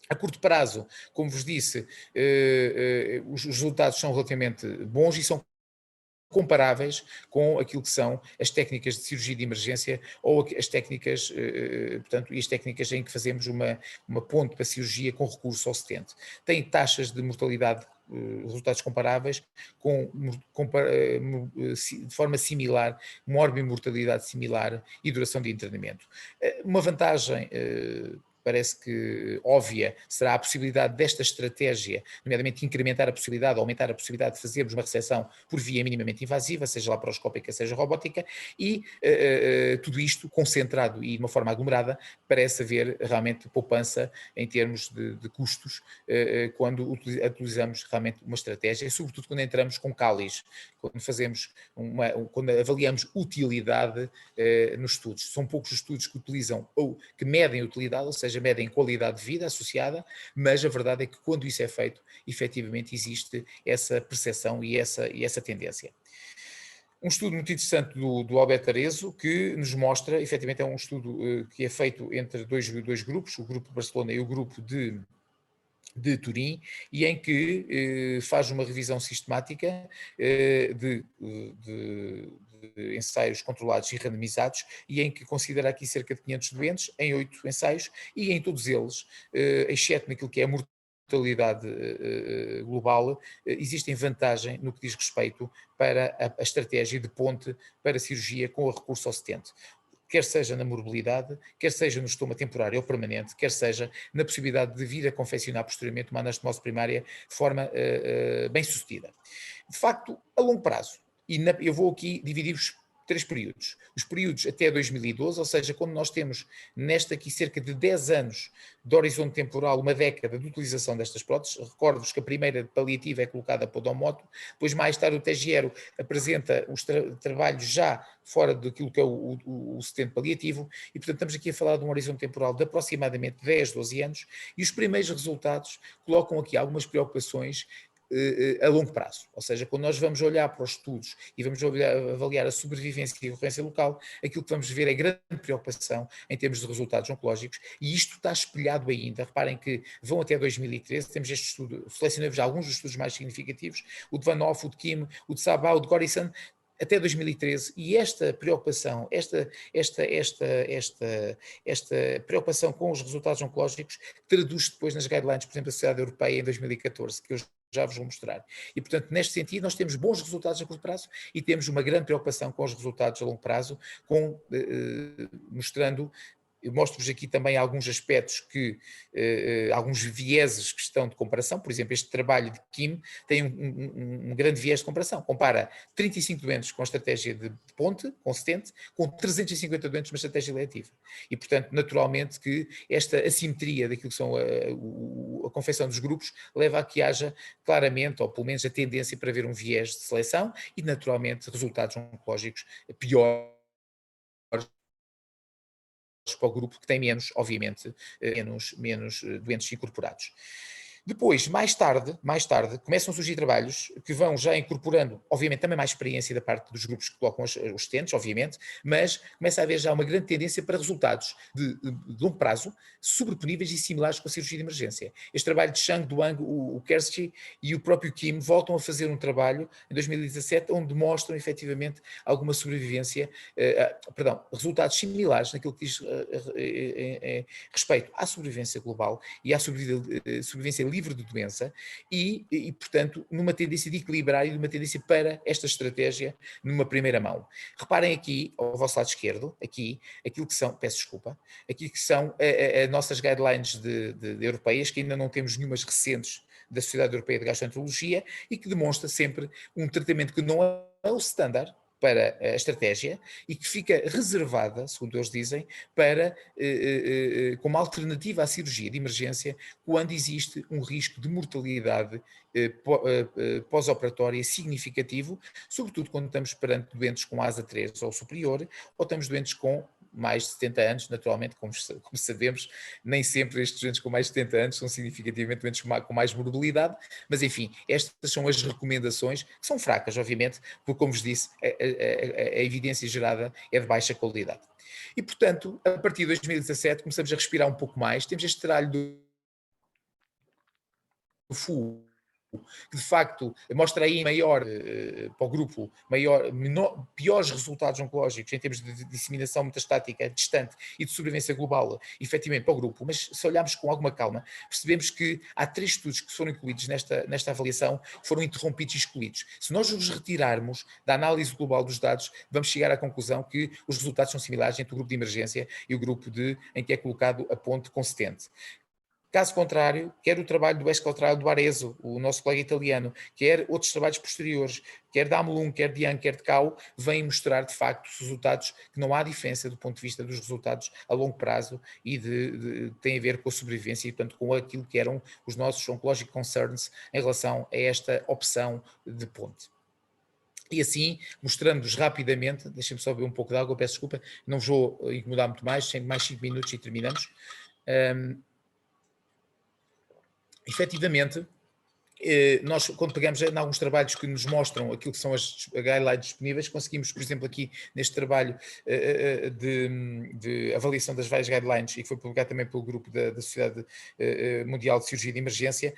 A curto prazo, como vos disse, os resultados são relativamente bons e são comparáveis com aquilo que são as técnicas de cirurgia de emergência ou as técnicas, portanto, e as técnicas em que fazemos uma ponte para cirurgia com recurso ao stent. Tem taxas de mortalidade, resultados comparáveis, de forma similar, morbimortalidade similar e duração de internamento. Uma vantagem parece que óbvia será a possibilidade desta estratégia, nomeadamente incrementar a possibilidade, aumentar a possibilidade de fazermos uma reseção por via minimamente invasiva, seja laparoscópica, seja robótica, e tudo isto concentrado e de uma forma aglomerada, parece haver realmente poupança em termos de custos quando utilizamos realmente uma estratégia, sobretudo quando entramos com cáliz, quando avaliamos utilidade nos estudos. São poucos os estudos que utilizam ou que medem utilidade, ou seja, medem qualidade de vida associada, mas a verdade é que quando isso é feito, efetivamente existe essa percepção e essa tendência. Um estudo muito interessante do Alberto Arezzo, que nos mostra, efetivamente é um estudo que é feito entre dois grupos, o grupo de Barcelona e o grupo de Turim, e em que faz uma revisão sistemática de ensaios controlados e randomizados, e em que considera aqui cerca de 500 doentes em 8 ensaios, e em todos eles, exceto naquilo que é a mortalidade global, existem vantagem no que diz respeito para a estratégia de ponte para cirurgia com o recurso ao stent, quer seja na morbilidade, quer seja no estoma temporário ou permanente, quer seja na possibilidade de vir a confeccionar posteriormente uma anastomose primária de forma bem sucedida. De facto, a longo prazo, eu vou aqui dividir-vos 3 períodos. Os períodos até 2012, ou seja, quando nós temos nesta aqui cerca de 10 anos de horizonte temporal, uma década de utilização destas próteses. Recordo-vos que a primeira paliativa é colocada para o Domoto, depois mais tarde o Tegiero apresenta os trabalhos já fora daquilo que é o stent paliativo, e portanto estamos aqui a falar de um horizonte temporal de aproximadamente 10, 12 anos, e os primeiros resultados colocam aqui algumas preocupações a longo prazo. Ou seja, quando nós vamos olhar para os estudos e vamos avaliar a sobrevivência e a recorrência local, aquilo que vamos ver é grande preocupação em termos de resultados oncológicos, e isto está espelhado ainda. Reparem que vão até 2013, temos este estudo, selecionei-vos alguns dos estudos mais significativos, o de Van Hoff, o de Kim, o de Sabah, o de Gorison, até 2013, e esta preocupação, esta preocupação com os resultados oncológicos traduz-se depois nas guidelines, por exemplo, da Sociedade Europeia em 2014, que eu já vos vou mostrar. E, portanto, neste sentido, nós temos bons resultados a curto prazo e temos uma grande preocupação com os resultados a longo prazo, mostrando. Eu mostro-vos aqui também alguns aspectos alguns vieses que estão de comparação. Por exemplo, este trabalho de Kim tem um grande viés de comparação. Compara 35 doentes com a estratégia de ponte, com stent, com 350 doentes numa estratégia eletiva. E, portanto, naturalmente que esta assimetria daquilo que são a confecção dos grupos leva a que haja claramente, ou pelo menos a tendência para haver um viés de seleção e, naturalmente, resultados oncológicos piores para o grupo que tem menos, obviamente, menos doentes incorporados. Depois, mais tarde, começam a surgir trabalhos que vão já incorporando, obviamente, também mais experiência da parte dos grupos que colocam os stents, obviamente, mas começa a haver já uma grande tendência para resultados de longo prazo, sobreponíveis e similares com a cirurgia de emergência. Este trabalho de Chang, Duang, o Kershi e o próprio Kim voltam a fazer um trabalho em 2017, onde mostram efetivamente alguma sobrevivência, resultados similares naquilo que diz respeito à sobrevivência global e à sobrevivência livre de doença e, portanto, numa tendência de equilibrar e numa tendência para esta estratégia numa primeira mão. Reparem aqui, ao vosso lado esquerdo, aquilo que são, aqui que são as nossas guidelines de europeias, que ainda não temos nenhumas recentes da Sociedade Europeia de Gastroenterologia e que demonstra sempre um tratamento que não é o standard para a estratégia e que fica reservada, segundo eles dizem, para, como alternativa à cirurgia de emergência, quando existe um risco de mortalidade pós-operatória significativo, sobretudo quando estamos perante doentes com ASA 3 ou superior, ou estamos doentes com mais de 70 anos, naturalmente, como sabemos, nem sempre estes doentes com mais de 70 anos são significativamente doentes com mais morbilidade, mas enfim, estas são as recomendações, que são fracas, obviamente, porque, como vos disse, a evidência gerada é de baixa qualidade. E, portanto, a partir de 2017 começamos a respirar um pouco mais, temos este trabalho do FU, que de facto mostra aí para o grupo piores resultados oncológicos em termos de disseminação metastática distante e de sobrevivência global, efetivamente para o grupo, mas se olharmos com alguma calma, percebemos que há 3 estudos que foram incluídos nesta avaliação, que foram interrompidos e excluídos. Se nós os retirarmos da análise global dos dados, vamos chegar à conclusão que os resultados são similares entre o grupo de emergência e o grupo em que é colocado a ponte consistente. Caso contrário, quer o trabalho do Escotraio do Arezzo, o nosso colega italiano, quer outros trabalhos posteriores, quer de Amelung, quer de Yang, quer de Cao, vêm mostrar de facto os resultados que não há diferença do ponto de vista dos resultados a longo prazo e tem a ver com a sobrevivência e, portanto, com aquilo que eram os nossos oncologic concerns em relação a esta opção de ponte. E assim, mostrando-vos rapidamente, deixem-me só beber um pouco de água, peço desculpa, não vos vou incomodar muito mais, tem mais 5 minutos e terminamos. Efetivamente, nós, quando pegamos em alguns trabalhos que nos mostram aquilo que são as guidelines disponíveis, conseguimos, por exemplo, aqui neste trabalho de avaliação das várias guidelines, e que foi publicado também pelo grupo da Sociedade Mundial de Cirurgia de Emergência,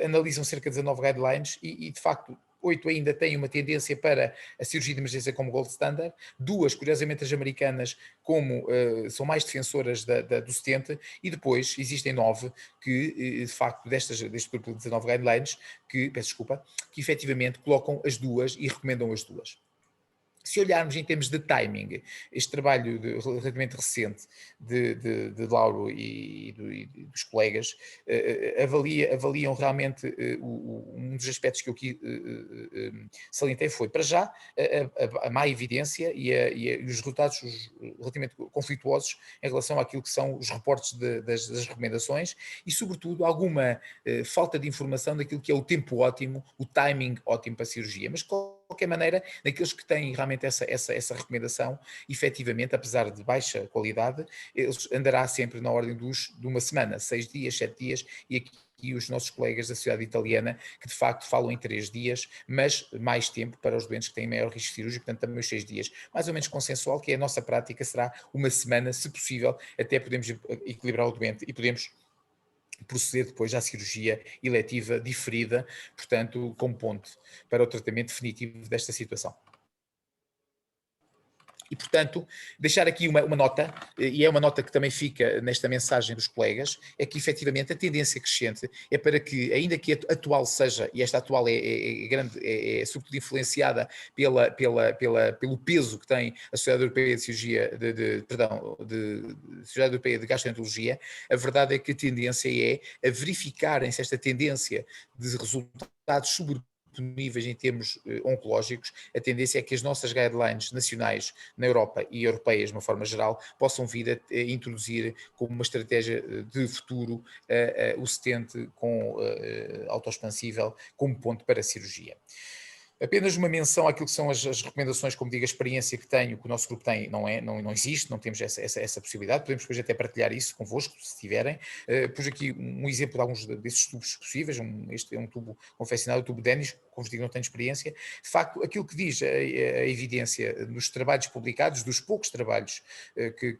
analisam cerca de 19 guidelines e de facto, 8 ainda têm uma tendência para a cirurgia de emergência como gold standard, 2, curiosamente, as americanas como são mais defensoras do stent, e depois existem 9 que, de facto, deste grupo de 19 guidelines, que efetivamente colocam as 2 e recomendam as 2. Se olharmos em termos de timing, este trabalho relativamente recente de Lauro e dos colegas avaliam realmente um dos aspectos que eu aqui salientei foi, para já, a má evidência e os resultados relativamente conflituosos em relação àquilo que são os reportes das recomendações e, sobretudo, alguma falta de informação daquilo que é o tempo ótimo, o timing ótimo para a cirurgia. Mas, de qualquer maneira, naqueles que têm realmente essa recomendação, efetivamente, apesar de baixa qualidade, eles andará sempre na ordem de uma semana, 6 dias, 7 dias, e aqui os nossos colegas da sociedade italiana, que de facto falam em 3 dias, mas mais tempo para os doentes que têm maior risco cirúrgico, portanto também os 6 dias. Mais ou menos consensual, que a nossa prática será uma semana, se possível, até podemos equilibrar o doente e podemos proceder depois à cirurgia eletiva diferida, portanto, como ponto para o tratamento definitivo desta situação. E, portanto, deixar aqui uma nota, e é uma nota que também fica nesta mensagem dos colegas, é que, efetivamente, a tendência crescente é para que, ainda que a atual seja, e esta atual é sobretudo influenciada pelo peso que tem a Sociedade Europeia de Cirurgia, Sociedade Europeia de Gastroenterologia, a verdade é que a tendência é a verificarem-se esta tendência de resultados disponíveis em termos oncológicos, a tendência é que as nossas guidelines nacionais na Europa e europeias, de uma forma geral, possam vir a introduzir como uma estratégia de futuro o stent com autoexpansível como ponto para a cirurgia. Apenas uma menção àquilo que são as recomendações, como digo, a experiência que tenho, que o nosso grupo tem, não existe, não temos essa possibilidade, podemos depois até partilhar isso convosco, se tiverem. Pus aqui um exemplo de alguns desses tubos possíveis, este é um tubo confeccionado, o tubo Denis, como vos digo, não tenho experiência. De facto, aquilo que diz a evidência nos trabalhos publicados, dos poucos trabalhos que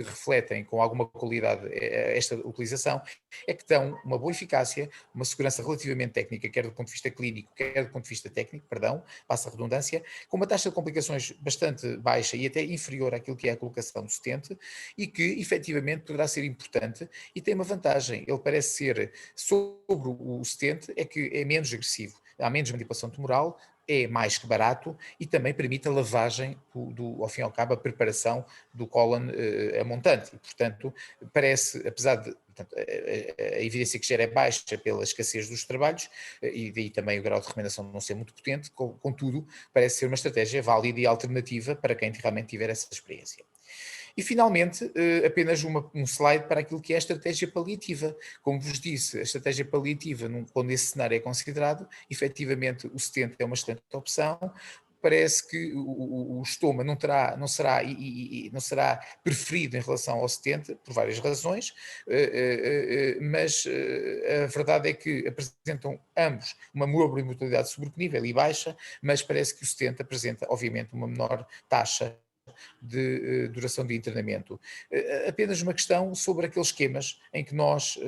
refletem com alguma qualidade esta utilização, é que dão uma boa eficácia, uma segurança relativamente técnica, quer do ponto de vista clínico, quer do ponto de vista técnico, passa a redundância, com uma taxa de complicações bastante baixa e até inferior àquilo que é a colocação do stent, e que efetivamente poderá ser importante e tem uma vantagem, ele parece ser, sobre o stent, é que é menos agressivo, há menos manipulação tumoral, é mais que barato e também permite a lavagem, ao fim e ao cabo, a preparação do cólon a montante. E, portanto, parece, apesar de a evidência que gera é baixa pela escassez dos trabalhos e daí também o grau de recomendação não ser muito potente, contudo, parece ser uma estratégia válida e alternativa para quem realmente tiver essa experiência. E, finalmente, apenas um slide para aquilo que é a estratégia paliativa. Como vos disse, a estratégia paliativa, quando esse cenário é considerado, efetivamente o stent é uma excelente opção. Parece que o estoma não será preferido em relação ao stent, por várias razões, mas a verdade é que apresentam ambos uma mortalidade subclinível e baixa, mas parece que o stent apresenta, obviamente, uma menor taxa de duração de internamento. Apenas uma questão sobre aqueles esquemas em que nós,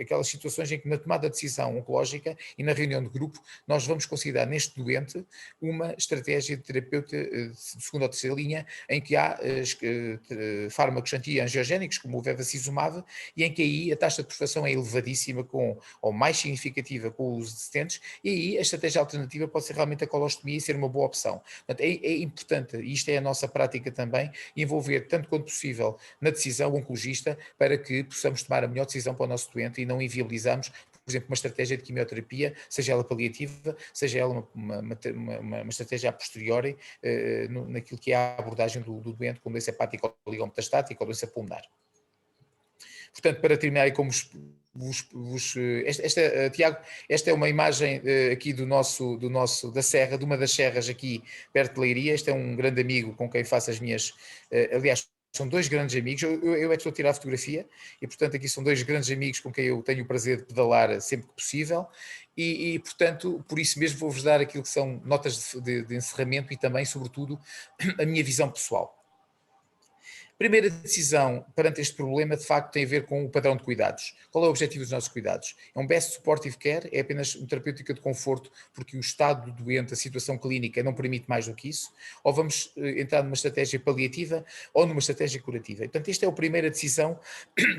aquelas situações em que na tomada de decisão oncológica e na reunião de grupo, nós vamos considerar neste doente uma estratégia de terapeuta de segunda ou terceira linha, em que há fármacos anti-angiogénicos, como o bevacizumab, e em que aí a taxa de perfuração é elevadíssima, ou mais significativa com o uso de stents, e aí a estratégia alternativa pode ser realmente a colostomia e ser uma boa opção. Portanto, é importante, e isto é a nossa prática também, envolver tanto quanto possível na decisão o oncologista para que possamos tomar a melhor decisão para o nosso doente e não inviabilizarmos, por exemplo, uma estratégia de quimioterapia, seja ela paliativa, seja ela uma estratégia a posteriori, naquilo que é a abordagem do doente com doença hepática ou oligometastática ou doença pulmonar. Portanto, para terminar, como Tiago, esta é uma imagem aqui da serra, de uma das serras aqui perto de Leiria. Este é um grande amigo com quem faço as minhas, aliás, são dois grandes amigos, eu é que estou a tirar a fotografia, e portanto aqui são dois grandes amigos com quem eu tenho o prazer de pedalar sempre que possível, e portanto, por isso mesmo vou-vos dar aquilo que são notas de encerramento e também, sobretudo, a minha visão pessoal. Primeira decisão perante este problema, de facto, tem a ver com o padrão de cuidados. Qual é o objetivo dos nossos cuidados? É um best supportive care, é apenas uma terapêutica de conforto, porque o estado do doente, a situação clínica não permite mais do que isso, ou vamos entrar numa estratégia paliativa ou numa estratégia curativa. Portanto, esta é a primeira decisão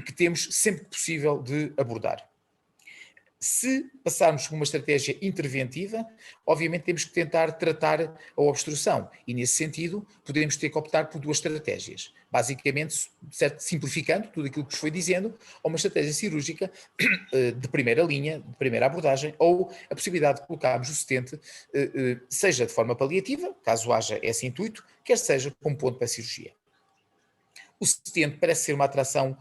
que temos sempre que possível de abordar. Se passarmos por uma estratégia interventiva, obviamente temos que tentar tratar a obstrução e, nesse sentido, podemos ter que optar por duas estratégias. Basicamente, simplificando tudo aquilo que vos foi dizendo, ou uma estratégia cirúrgica de primeira linha, de primeira abordagem, ou a possibilidade de colocarmos o stent, seja de forma paliativa, caso haja esse intuito, quer seja como ponto para a cirurgia. O stent parece ser uma atração,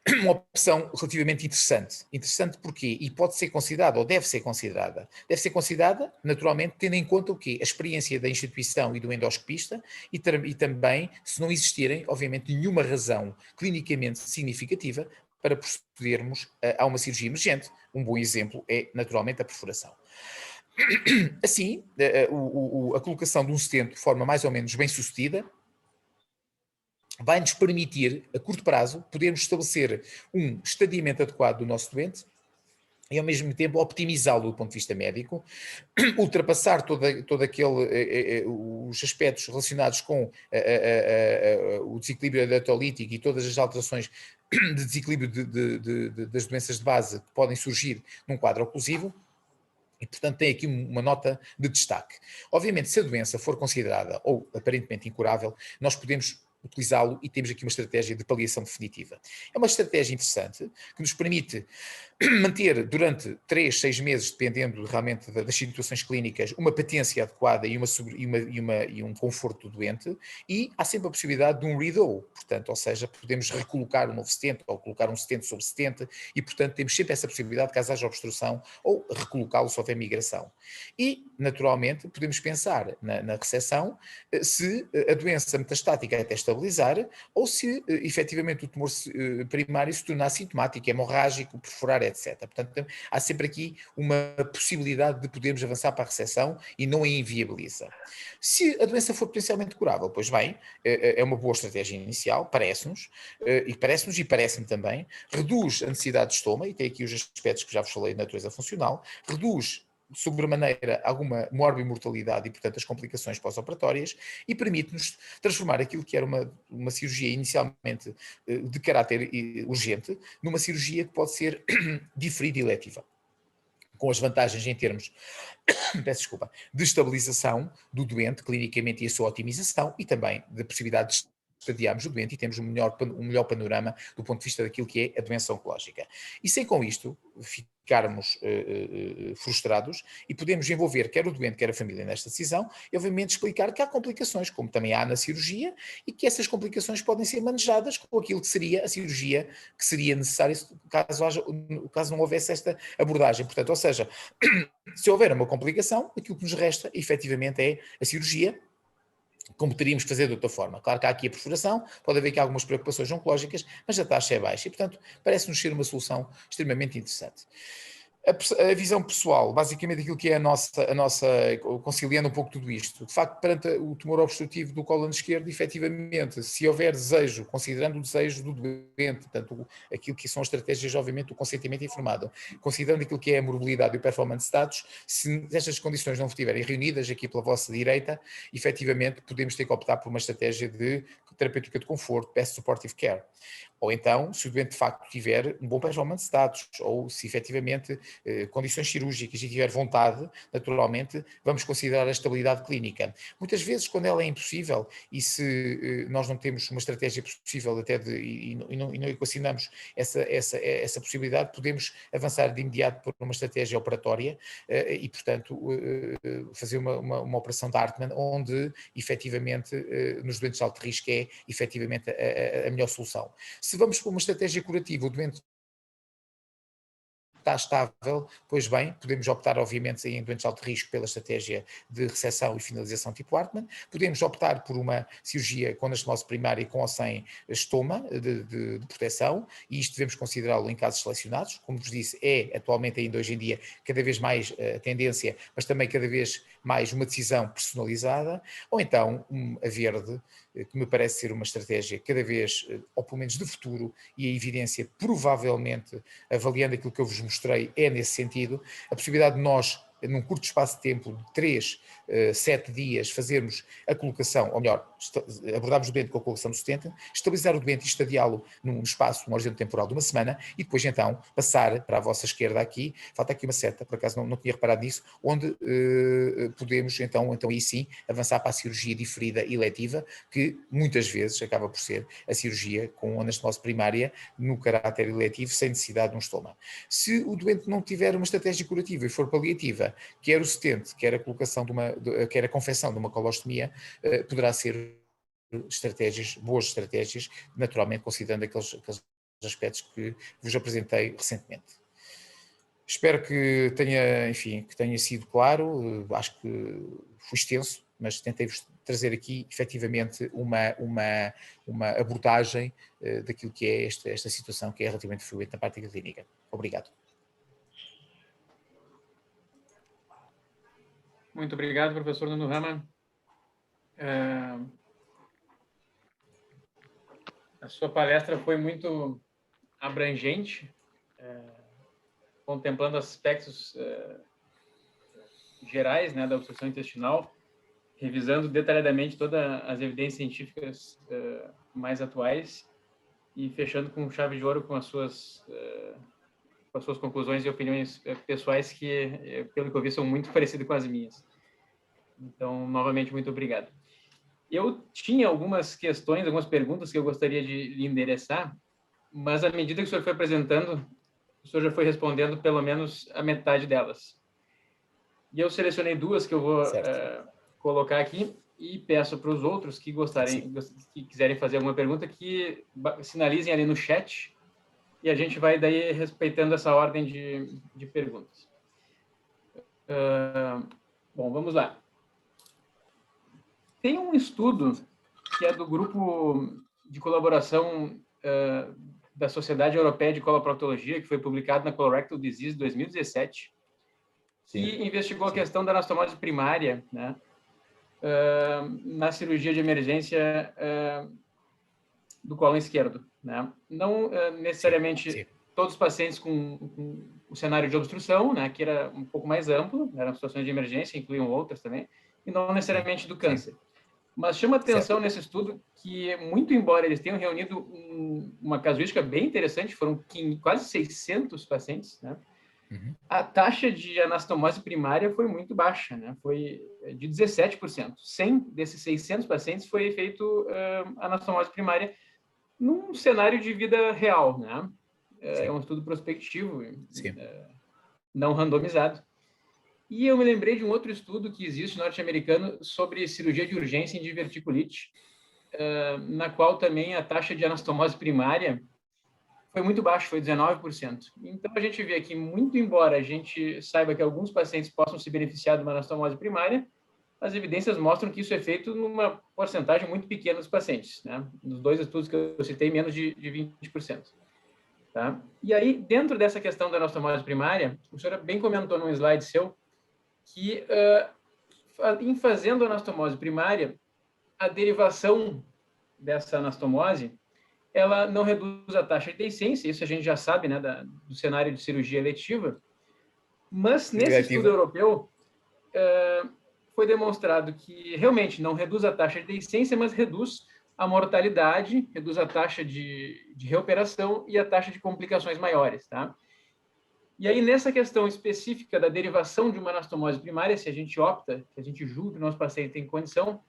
uma opção relativamente interessante. Interessante porquê? E pode ser considerada, ou deve ser considerada. Deve ser considerada, naturalmente, tendo em conta o quê? A experiência da instituição e do endoscopista e também, se não existirem, obviamente, nenhuma razão clinicamente significativa para procedermos a uma cirurgia emergente. Um bom exemplo é, naturalmente, a perfuração. Assim, a colocação de um stent de forma mais ou menos bem sucedida vai-nos permitir, a curto prazo, podermos estabelecer um estadiamento adequado do nosso doente e, ao mesmo tempo, optimizá-lo do ponto de vista médico, ultrapassar todo aquele, os aspectos relacionados com o desequilíbrio eletrolítico e todas as alterações de desequilíbrio das doenças de base que podem surgir num quadro oclusivo. E, portanto, tem aqui uma nota de destaque. Obviamente, se a doença for considerada ou aparentemente incurável, nós podemos utilizá-lo e temos aqui uma estratégia de paliação definitiva. É uma estratégia interessante que nos permite manter durante 3, 6 meses, dependendo realmente das situações clínicas, uma patência adequada e um conforto do doente, e há sempre a possibilidade de um redo, portanto, ou seja, podemos recolocar um novo stent ou colocar um stent sobre stent e, portanto, temos sempre essa possibilidade caso haja obstrução ou recolocá-lo se houver migração. E, naturalmente, podemos pensar na reseção se a doença metastática até estabilizar ou se efetivamente o tumor primário se tornar sintomático, hemorrágico, perfurar, etc. Portanto, há sempre aqui uma possibilidade de podermos avançar para a reseção e não a inviabiliza. Se a doença for potencialmente curável, pois bem, é uma boa estratégia inicial, parece-nos, e parece-me também, reduz a necessidade de estoma, e tem aqui os aspectos que já vos falei de natureza funcional, reduz sobremaneira alguma morbimortalidade e, portanto, as complicações pós-operatórias, e permite-nos transformar aquilo que era uma cirurgia inicialmente de caráter urgente numa cirurgia que pode ser diferida e eletiva, com as vantagens em termos de estabilização do doente clinicamente e a sua otimização, e também da possibilidade de estadiarmos o doente e temos um melhor panorama do ponto de vista daquilo que é a doença oncológica. E sem com isto ficarmos frustrados, e podemos envolver quer o doente, quer a família nesta decisão, e obviamente explicar que há complicações, como também há na cirurgia, e que essas complicações podem ser manejadas com aquilo que seria a cirurgia que seria necessária caso não houvesse esta abordagem. Portanto, ou seja, se houver uma complicação, aquilo que nos resta efetivamente é a cirurgia, como teríamos que fazer de outra forma. Claro que há aqui a perfuração, pode haver aqui algumas preocupações oncológicas, mas a taxa é baixa e, portanto, parece-nos ser uma solução extremamente interessante. A visão pessoal, basicamente aquilo que é a nossa, conciliando um pouco tudo isto, de facto, perante o tumor obstrutivo do cólon esquerdo, efetivamente, se houver desejo, considerando o desejo do doente, portanto, aquilo que são as estratégias, obviamente, do consentimento informado, considerando aquilo que é a morbilidade e o performance status, se estas condições não estiverem reunidas aqui pela vossa direita, efetivamente, podemos ter que optar por uma estratégia de terapêutica de conforto, best supportive care. Ou então, se o doente de facto tiver um bom performance status, ou se efetivamente condições cirúrgicas e tiver vontade, naturalmente, vamos considerar a estabilidade clínica. Muitas vezes, quando ela é impossível, e se nós não temos uma estratégia possível até e não equacionamos essa possibilidade, podemos avançar de imediato por uma estratégia operatória e, portanto, fazer uma operação de Hartmann, onde, efetivamente, nos doentes de alto risco é, efetivamente, a melhor solução. Se vamos para uma estratégia curativa, o doente está estável, pois bem, podemos optar, obviamente, em doentes de alto risco pela estratégia de reseção e finalização tipo Hartmann, podemos optar por uma cirurgia com anastomose primária com ou sem estoma de proteção, e isto devemos considerá-lo em casos selecionados, como vos disse, é atualmente ainda hoje em dia cada vez mais a tendência, mas também cada vez mais uma decisão personalizada, ou então a verde, que me parece ser uma estratégia cada vez, ou pelo menos de futuro, e a evidência provavelmente, avaliando aquilo que eu vos mostrei, é nesse sentido, a possibilidade de nós, num curto espaço de tempo, de 3, 7 dias, fazermos a colocação, ou melhor, abordarmos o doente com a colocação do stent, estabilizar o doente e estadiá-lo num espaço, um horizonte temporal de uma semana, e depois então passar para a vossa esquerda aqui, falta aqui uma seta, por acaso não tinha reparado nisso, onde podemos então aí sim avançar para a cirurgia diferida eletiva, que muitas vezes acaba por ser a cirurgia com anastomose primária no caráter eletivo, sem necessidade de um estoma. Se o doente não tiver uma estratégia curativa e for paliativa, quer o stent, quer a colocação quer a confecção de uma colostomia, poderá ser boas estratégias, naturalmente considerando aqueles aspectos que vos apresentei recentemente. Espero que tenha sido claro, acho que fui extenso, mas tentei-vos trazer aqui, efetivamente, uma abordagem daquilo que é esta situação, que é relativamente frequente na prática clínica. Obrigado. Muito obrigado, professor Nuno Rama. A sua palestra foi muito abrangente, contemplando aspectos gerais, né, da obstrução intestinal, revisando detalhadamente todas as evidências científicas mais atuais e fechando com chave de ouro com as suas conclusões e opiniões pessoais que, pelo que eu vi, são muito parecidas com as minhas. Então, novamente, muito obrigado. Eu tinha algumas questões, algumas perguntas que eu gostaria de lhe endereçar, mas à medida que o senhor foi apresentando, o senhor já foi respondendo pelo menos a metade delas. E eu selecionei duas que eu vou colocar aqui e peço para os outros que quiserem fazer alguma pergunta, que sinalizem ali no chat e a gente vai daí respeitando essa ordem de perguntas. Bom, vamos lá. Tem um estudo que é do grupo de colaboração da Sociedade Europeia de Coloproctologia, que foi publicado na Colorectal Disease 2017, que investigou a questão da anastomose primária, né, na cirurgia de emergência do colo esquerdo, né? Não necessariamente todos os pacientes com o cenário de obstrução, né, que era um pouco mais amplo, eram situações de emergência, incluíam outras também, e não necessariamente do câncer. Mas chama atenção nesse estudo que, muito embora eles tenham reunido uma casuística bem interessante, foram quase 600 pacientes, né? A taxa de anastomose primária foi muito baixa, né? Foi de 17%. 100 desses 600 pacientes foi feito anastomose primária num cenário de vida real, né? É um estudo prospectivo, não randomizado. E eu me lembrei de um outro estudo que existe norte-americano sobre cirurgia de urgência em diverticulite, na qual também a taxa de anastomose primária foi muito baixa, foi 19%. Então, a gente vê que, muito embora a gente saiba que alguns pacientes possam se beneficiar de uma anastomose primária, as evidências mostram que isso é feito numa porcentagem muito pequena dos pacientes, né? Nos dois estudos que eu citei, menos de 20%. tá? E aí, dentro dessa questão da anastomose primária, o senhor bem comentou num slide seu que, em fazendo anastomose primária, a derivação dessa anastomose, ela não reduz a taxa de deiscência, isso a gente já sabe, né, do cenário de cirurgia eletiva, mas nesse estudo europeu, foi demonstrado que realmente não reduz a taxa de deiscência, mas reduz a mortalidade, reduz a taxa de reoperação e a taxa de complicações maiores, tá? E aí, nessa questão específica da derivação de uma anastomose primária, se a gente opta, se a gente julga que o nosso paciente tem condição,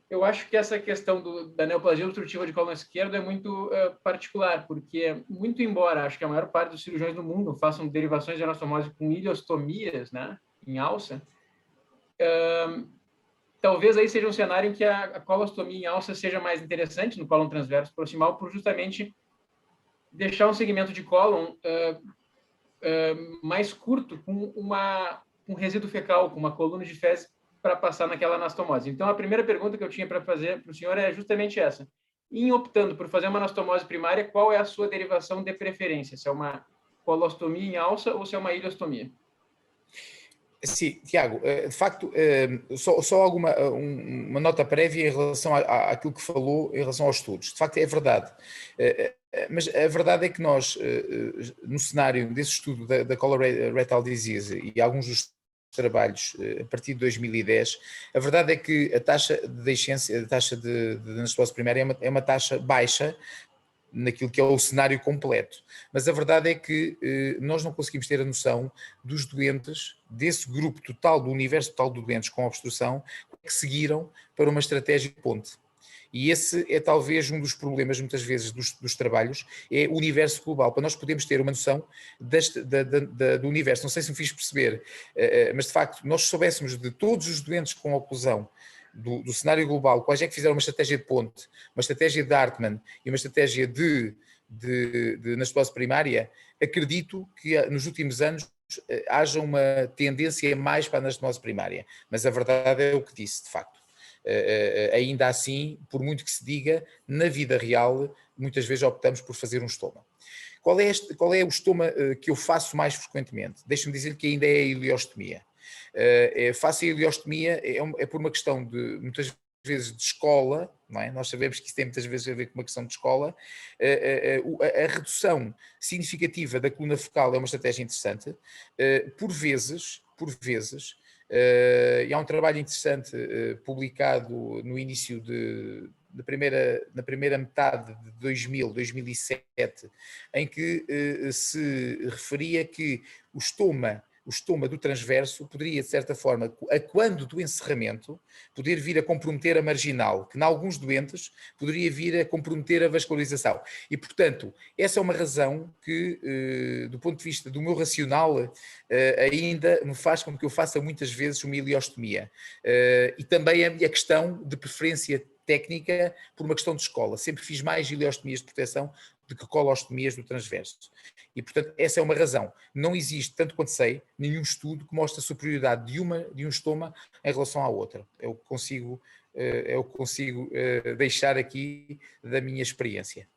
eu acho que essa questão da neoplasia obstrutiva de cólon esquerdo é muito particular, porque, muito embora acho que a maior parte dos cirurgiões do mundo façam derivações de anastomose com iliostomias, né, em alça, talvez aí seja um cenário em que a colostomia em alça seja mais interessante no cólon transverso proximal, por justamente deixar um segmento de cólon mais curto, com um resíduo fecal, com uma coluna de fezes para passar naquela anastomose. Então, a primeira pergunta que eu tinha para fazer para o senhor é justamente essa. Em optando por fazer uma anastomose primária, qual é a sua derivação de preferência? Se é uma colostomia em alça ou se é uma iliostomia? Sim, Tiago, de facto, só uma nota prévia em relação àquilo que falou em relação aos estudos. De facto, é verdade. Mas a verdade é que nós, no cenário desse estudo da colorectal disease e alguns dos trabalhos a partir de 2010, a verdade é que a taxa de deiscência, a taxa de anastomose primária é uma taxa baixa naquilo que é o cenário completo. Mas a verdade é que nós não conseguimos ter a noção dos doentes, desse grupo total, do universo total de doentes com obstrução, que seguiram para uma estratégia de ponte. E esse é talvez um dos problemas, muitas vezes, dos trabalhos, é o universo global, para nós podermos ter uma noção do universo. Não sei se me fiz perceber, mas de facto, nós soubéssemos de todos os doentes com oclusão do cenário global, quais é que fizeram uma estratégia de ponte, uma estratégia de Hartmann e uma estratégia de anastomose primária, acredito que nos últimos anos haja uma tendência mais para a anastomose primária. Mas a verdade é o que disse, de facto. Ainda assim, por muito que se diga, na vida real, muitas vezes optamos por fazer um estoma. Qual é o estoma que eu faço mais frequentemente? Deixa-me dizer que ainda é a iliostomia. Faço a iliostomia é por uma questão de, muitas vezes, de escola, não é? Nós sabemos que isso tem muitas vezes a ver com uma questão de escola. A redução significativa da coluna focal é uma estratégia interessante. Por vezes, e há um trabalho interessante publicado no início na primeira metade de 2007, em que se referia que o estoma do transverso poderia, de certa forma, quando do encerramento, poder vir a comprometer a marginal, que em alguns doentes poderia vir a comprometer a vascularização. E, portanto, essa é uma razão que, do ponto de vista do meu racional, ainda me faz com que eu faça muitas vezes uma iliostomia. E também a minha questão de preferência técnica por uma questão de escola. Sempre fiz mais ileostomias de proteção do que colostomias do transverso. E, portanto, essa é uma razão. Não existe, tanto quanto sei, nenhum estudo que mostre a superioridade de um estoma em relação à outra. Eu consigo deixar aqui da minha experiência.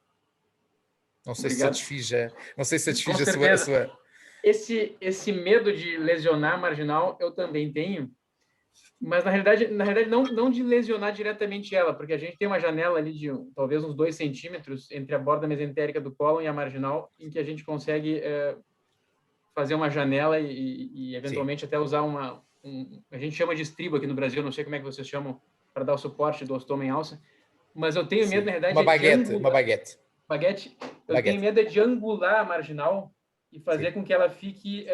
Não sei Obrigado. se satisfiz a sua... Esse medo de lesionar marginal eu também tenho, mas na realidade não de lesionar diretamente ela, porque a gente tem uma janela ali de talvez uns 2 centímetros entre a borda mesentérica do cólon e a marginal, em que a gente consegue fazer uma janela e eventualmente até usar a gente chama de estribo aqui no Brasil, não sei como é que vocês chamam, para dar o suporte do ostoma em alça, mas eu tenho medo, na realidade, uma baguete. Eu tenho medo de angular a marginal e fazer com que ela fique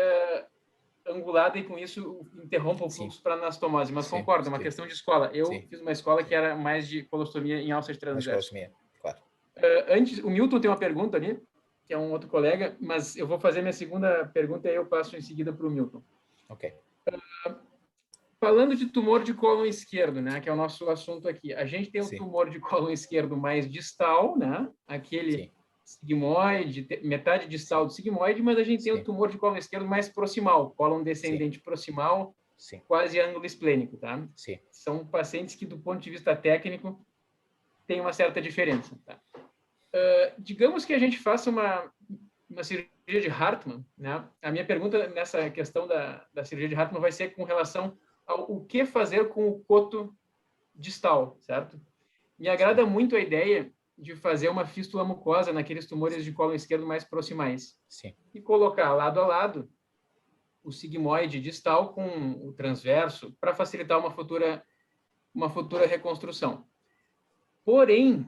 angulada e com isso interrompa o fluxo para anastomose. Mas concordo, é uma questão de escola. Eu fiz uma escola que era mais de colostomia em alça de transverso. Claro. Antes, o Milton tem uma pergunta ali, que é um outro colega, mas eu vou fazer minha segunda pergunta e aí eu passo em seguida para o Milton. Ok. Falando de tumor de cólon esquerdo, né, que é o nosso assunto aqui, a gente tem um tumor de cólon esquerdo mais distal, né, aquele sigmoide, metade distal do sigmoide, mas a gente tem o tumor de cólon esquerdo mais proximal, cólon descendente proximal, quase ângulo esplênico, tá? São pacientes que, do ponto de vista técnico, tem uma certa diferença, tá? digamos que a gente faça uma cirurgia de Hartmann, né? A minha pergunta nessa questão da cirurgia de Hartmann vai ser com relação ao o que fazer com o coto distal, certo? Me agrada muito a ideia de fazer uma fístula mucosa naqueles tumores de colo esquerdo mais proximais. Sim. E colocar lado a lado o sigmoide distal com o transverso para facilitar uma futura reconstrução. Porém,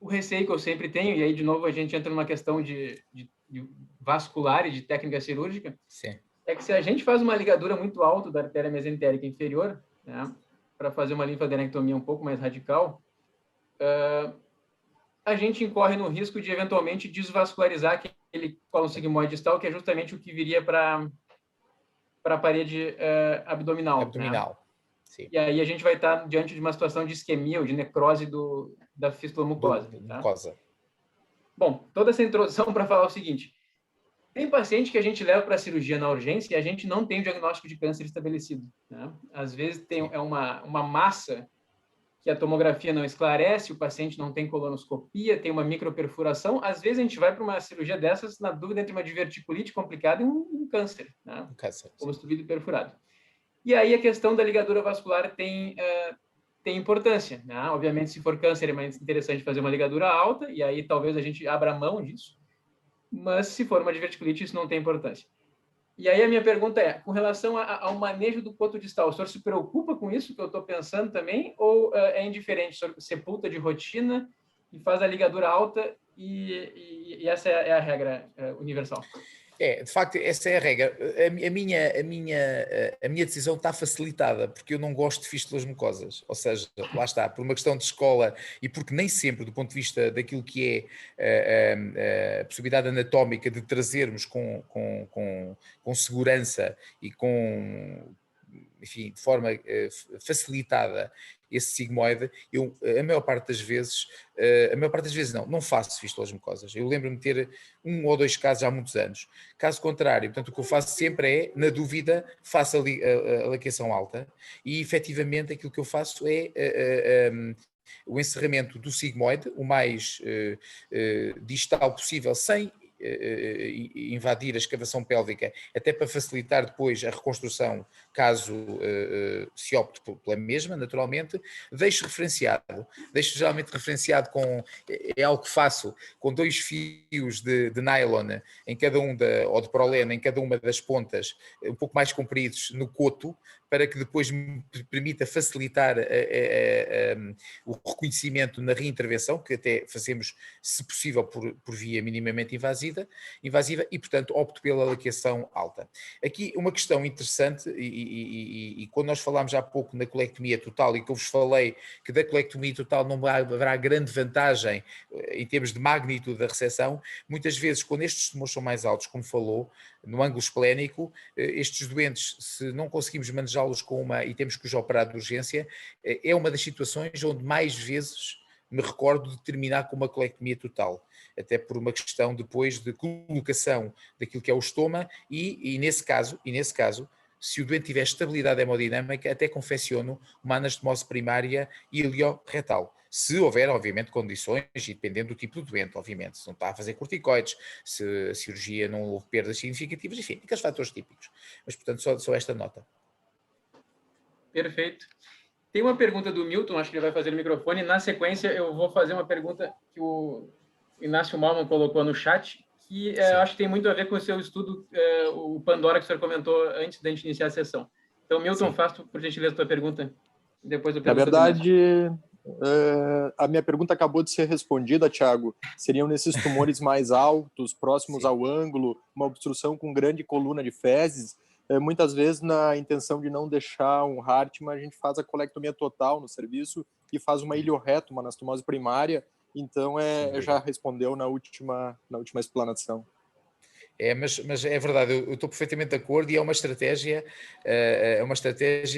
o receio que eu sempre tenho, e aí de novo a gente entra numa questão de vascular e de técnica cirúrgica, Sim. é que se a gente faz uma ligadura muito alta da artéria mesentérica inferior, né, para fazer uma linfadenectomia um pouco mais radical, a gente incorre no risco de eventualmente desvascularizar aquele colo sigmoide distal, que é justamente o que viria para a parede abdominal. Abdominal. Né? Sim. E aí a gente vai estar diante de uma situação de isquemia ou de necrose da fístula mucosa. Tá? Mucosa. Bom, toda essa introdução para falar o seguinte: tem paciente que a gente leva para a cirurgia na urgência e a gente não tem o diagnóstico de câncer estabelecido. Né? Às vezes é uma massa que a tomografia não esclarece, o paciente não tem colonoscopia, tem uma microperfuração. Às vezes a gente vai para uma cirurgia dessas na dúvida entre uma diverticulite complicada e um câncer, né? Um câncer. Colostomido perfurado. E aí a questão da ligadura vascular tem importância. Né? Obviamente, se for câncer, é mais interessante fazer uma ligadura alta, e aí talvez a gente abra mão disso. Mas se for uma diverticulite, isso não tem importância. E aí a minha pergunta é, com relação ao manejo do coto distal, o senhor se preocupa com isso que eu estou pensando também, ou é indiferente? O senhor sepulta de rotina e faz a ligadura alta e essa é a regra universal? De facto, essa é a regra. A minha decisão está facilitada, porque eu não gosto de fístulas mucosas. Ou seja, lá está, por uma questão de escola e porque nem sempre, do ponto de vista daquilo que é a possibilidade anatómica de trazermos com segurança e enfim, de forma facilitada esse sigmoide, a maior parte das vezes não faço fístulas mucosas. Eu lembro-me de ter 1 ou 2 casos há muitos anos. Caso contrário, portanto, o que eu faço sempre é, na dúvida, faço a laqueação alta e, efetivamente, aquilo que eu faço é o encerramento do sigmoide, o mais distal possível, sem invadir a escavação pélvica, até para facilitar depois a reconstrução, caso se opte pela mesma, naturalmente. Deixo geralmente referenciado é algo que faço, com 2 fios de nylon em cada ou de prolene em cada uma das pontas, um pouco mais compridos no coto, para que depois me permita facilitar o reconhecimento na reintervenção, que até fazemos, se possível, por via minimamente invasiva, e, portanto, opto pela laqueação alta. Aqui uma questão interessante, e quando nós falámos há pouco na colectomia total, e que eu vos falei que da colectomia total não haverá grande vantagem em termos de magnitude da reseção, muitas vezes, quando estes tumores são mais altos, como falou, no ângulo esplénico, estes doentes, se não conseguimos manejá-los e temos que os operar de urgência, é uma das situações onde mais vezes me recordo de terminar com uma colectomia total, até por uma questão depois de colocação daquilo que é o estoma e nesse caso, se o doente tiver estabilidade hemodinâmica, até confecciono uma anastomose primária ilio-retal. Se houver, obviamente, condições, e dependendo do tipo de doente, obviamente, se não está a fazer corticoides, se a cirurgia não houve perdas significativas, enfim, aqueles fatores típicos. Mas, portanto, só esta nota. Perfeito. Tem uma pergunta do Milton, acho que ele vai fazer no microfone. Na sequência, eu vou fazer uma pergunta que o Inácio Malman colocou no chat, que acho que tem muito a ver com o seu estudo, o Pandora, que o senhor comentou antes da gente iniciar a sessão. Então, Milton, faça, por gentileza, a tua pergunta. Depois eu pergunto. Na verdade, a minha pergunta acabou de ser respondida, Thiago. Seriam nesses tumores mais altos, próximos ao ângulo, uma obstrução com grande coluna de fezes. Muitas vezes, na intenção de não deixar um Hartmann, a gente faz a colectomia total no serviço e faz uma ilio-reto, uma anastomose primária. Então, já respondeu na última explanação. Mas é verdade, eu estou perfeitamente de acordo e é uma estratégia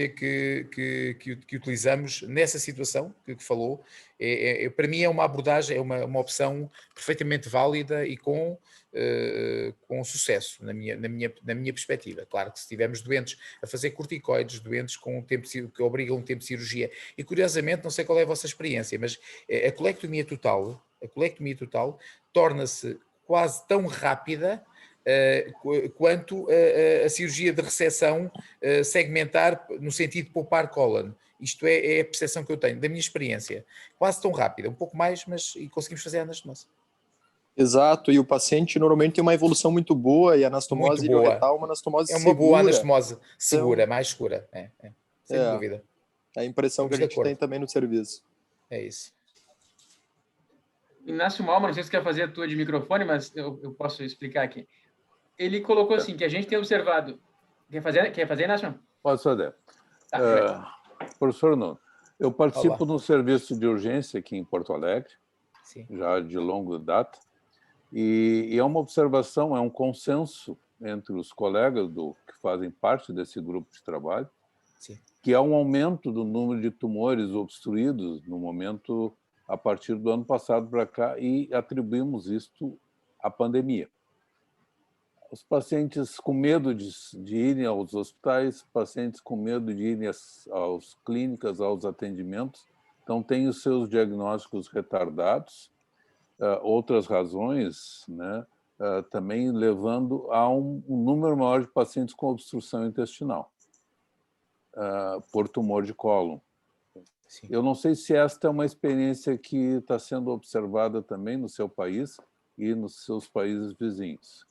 que utilizamos nessa situação que falou. Para mim é uma abordagem, é uma opção perfeitamente válida e com sucesso, na minha perspectiva. Claro que se tivermos doentes a fazer corticoides, doentes com que obrigam um tempo de cirurgia, e curiosamente, não sei qual é a vossa experiência, mas a colectomia total torna-se quase tão rápida quanto a cirurgia de reseção segmentar no sentido de poupar cólon. Isto é a percepção que eu tenho, da minha experiência. Quase tão rápida, um pouco mais, mas e conseguimos fazer a anastomose. Exato, e o paciente normalmente tem uma evolução muito boa, e a anastomose Muito boa. ilioretal é uma anastomose É uma segura. boa anastomose, segura, Então, mais segura, sem dúvida. É a impressão que a gente tem também no serviço. É isso. Inácio Malma, não sei se você quer fazer a tua de microfone, mas eu posso explicar aqui. Ele colocou assim, que a gente tem observado... Quer fazer, Inácio? Posso fazer. Tá, professor Nuno, eu participo de um serviço de urgência aqui em Porto Alegre, sim, já de longa data, e é uma observação, é um consenso entre os colegas que fazem parte desse grupo de trabalho, sim, que há um aumento do número de tumores obstruídos no momento, a partir do ano passado para cá, e atribuímos isto à pandemia. Os pacientes com medo de irem aos hospitais, pacientes com medo de irem às clínicas, aos atendimentos, então têm os seus diagnósticos retardados, outras razões, né, também levando a um número maior de pacientes com obstrução intestinal por tumor de cólon. Sim. Eu não sei se esta é uma experiência que está sendo observada também no seu país e nos seus países vizinhos.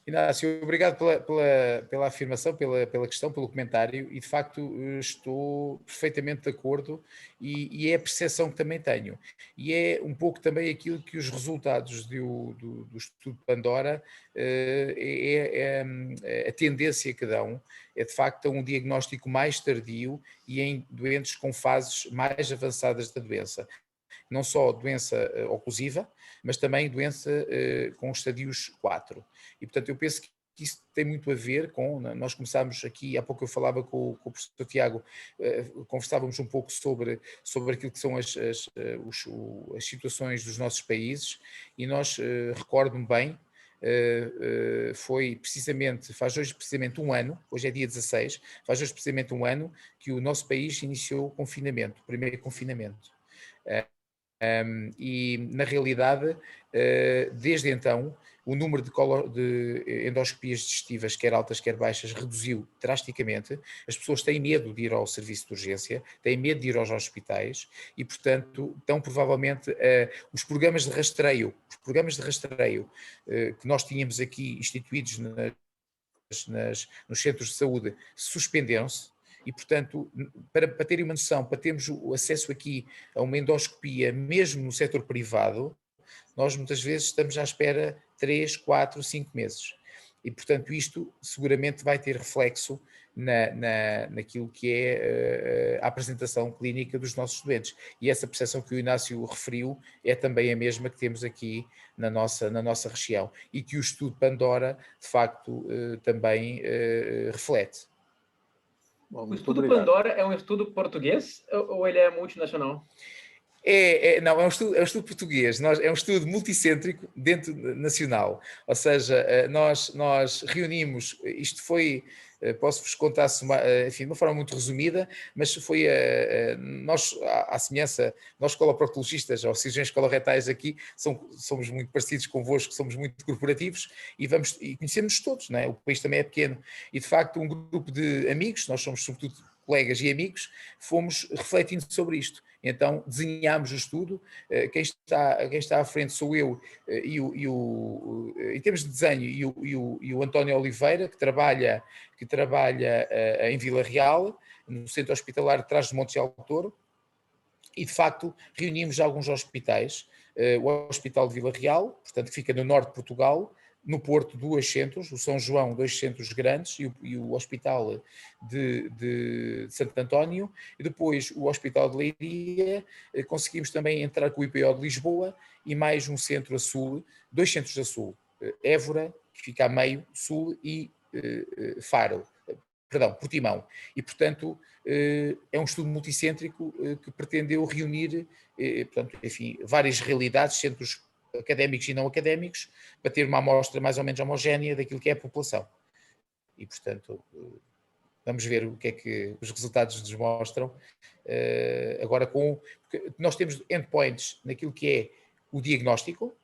Inácio, obrigado pela afirmação, pela questão, pelo comentário, e de facto estou perfeitamente de acordo e é a percepção que também tenho. E é um pouco também aquilo que os resultados do estudo Pandora, a tendência que dão, é de facto a um diagnóstico mais tardio e em doentes com fases mais avançadas da doença. Não só doença oclusiva, mas também doença com estadios 4. E, portanto, eu penso que isso tem muito a ver com... Nós começámos aqui, há pouco eu falava com o professor Tiago, conversávamos um pouco sobre aquilo que são as situações dos nossos países, e nós, recordo-me bem, faz hoje precisamente um ano, hoje é dia 16, faz hoje precisamente um ano que o nosso país iniciou o confinamento, o primeiro confinamento. E, na realidade, desde então, o número de endoscopias digestivas, quer altas, quer baixas, reduziu drasticamente. As pessoas têm medo de ir ao serviço de urgência, têm medo de ir aos hospitais e, portanto, tão provavelmente os programas de rastreio que nós tínhamos aqui instituídos nos centros de saúde suspenderam-se. E, portanto, para terem uma noção, para termos o acesso aqui a uma endoscopia, mesmo no setor privado, nós muitas vezes estamos à espera 3, 4, 5 meses. E, portanto, isto seguramente vai ter reflexo naquilo que é a apresentação clínica dos nossos doentes. E essa percepção que o Inácio referiu é também a mesma que temos aqui na nossa região e que o estudo Pandora, de facto, também reflete. Bom, o estudo Pandora é um estudo português ou ele é multinacional? Não, é um estudo português, é um estudo multicêntrico dentro nacional, ou seja, nós reunimos, isto foi, posso-vos contar enfim, de uma forma muito resumida, mas foi nós, à semelhança, nós coloproctologistas ou cirurgiões coloretais aqui, somos muito parecidos convosco, somos muito corporativos e conhecemos todos, não é? O país também é pequeno e, de facto, um grupo de amigos, nós somos sobretudo colegas e amigos, fomos refletindo sobre isto. Então desenhámos o estudo, quem está à frente sou eu em termos de desenho, e o António Oliveira, que trabalha em Vila Real, no centro hospitalar de Trás-os-Montes de Alto, e de facto reunimos alguns hospitais, o Hospital de Vila Real, portanto que fica no norte de Portugal, no Porto 2 centros, o São João 2 centros grandes e o Hospital de Santo António, e depois o Hospital de Leiria, conseguimos também entrar com o IPO de Lisboa e mais um centro a sul, 2 centros a sul. Évora, que fica a meio, Sul, e Portimão. E, portanto, é um estudo multicêntrico que pretendeu reunir, portanto, enfim, várias realidades, centros académicos e não académicos, para ter uma amostra mais ou menos homogénea daquilo que é a população. E, portanto, vamos ver o que é que os resultados nos mostram. Agora, porque nós temos endpoints naquilo que é o diagnóstico.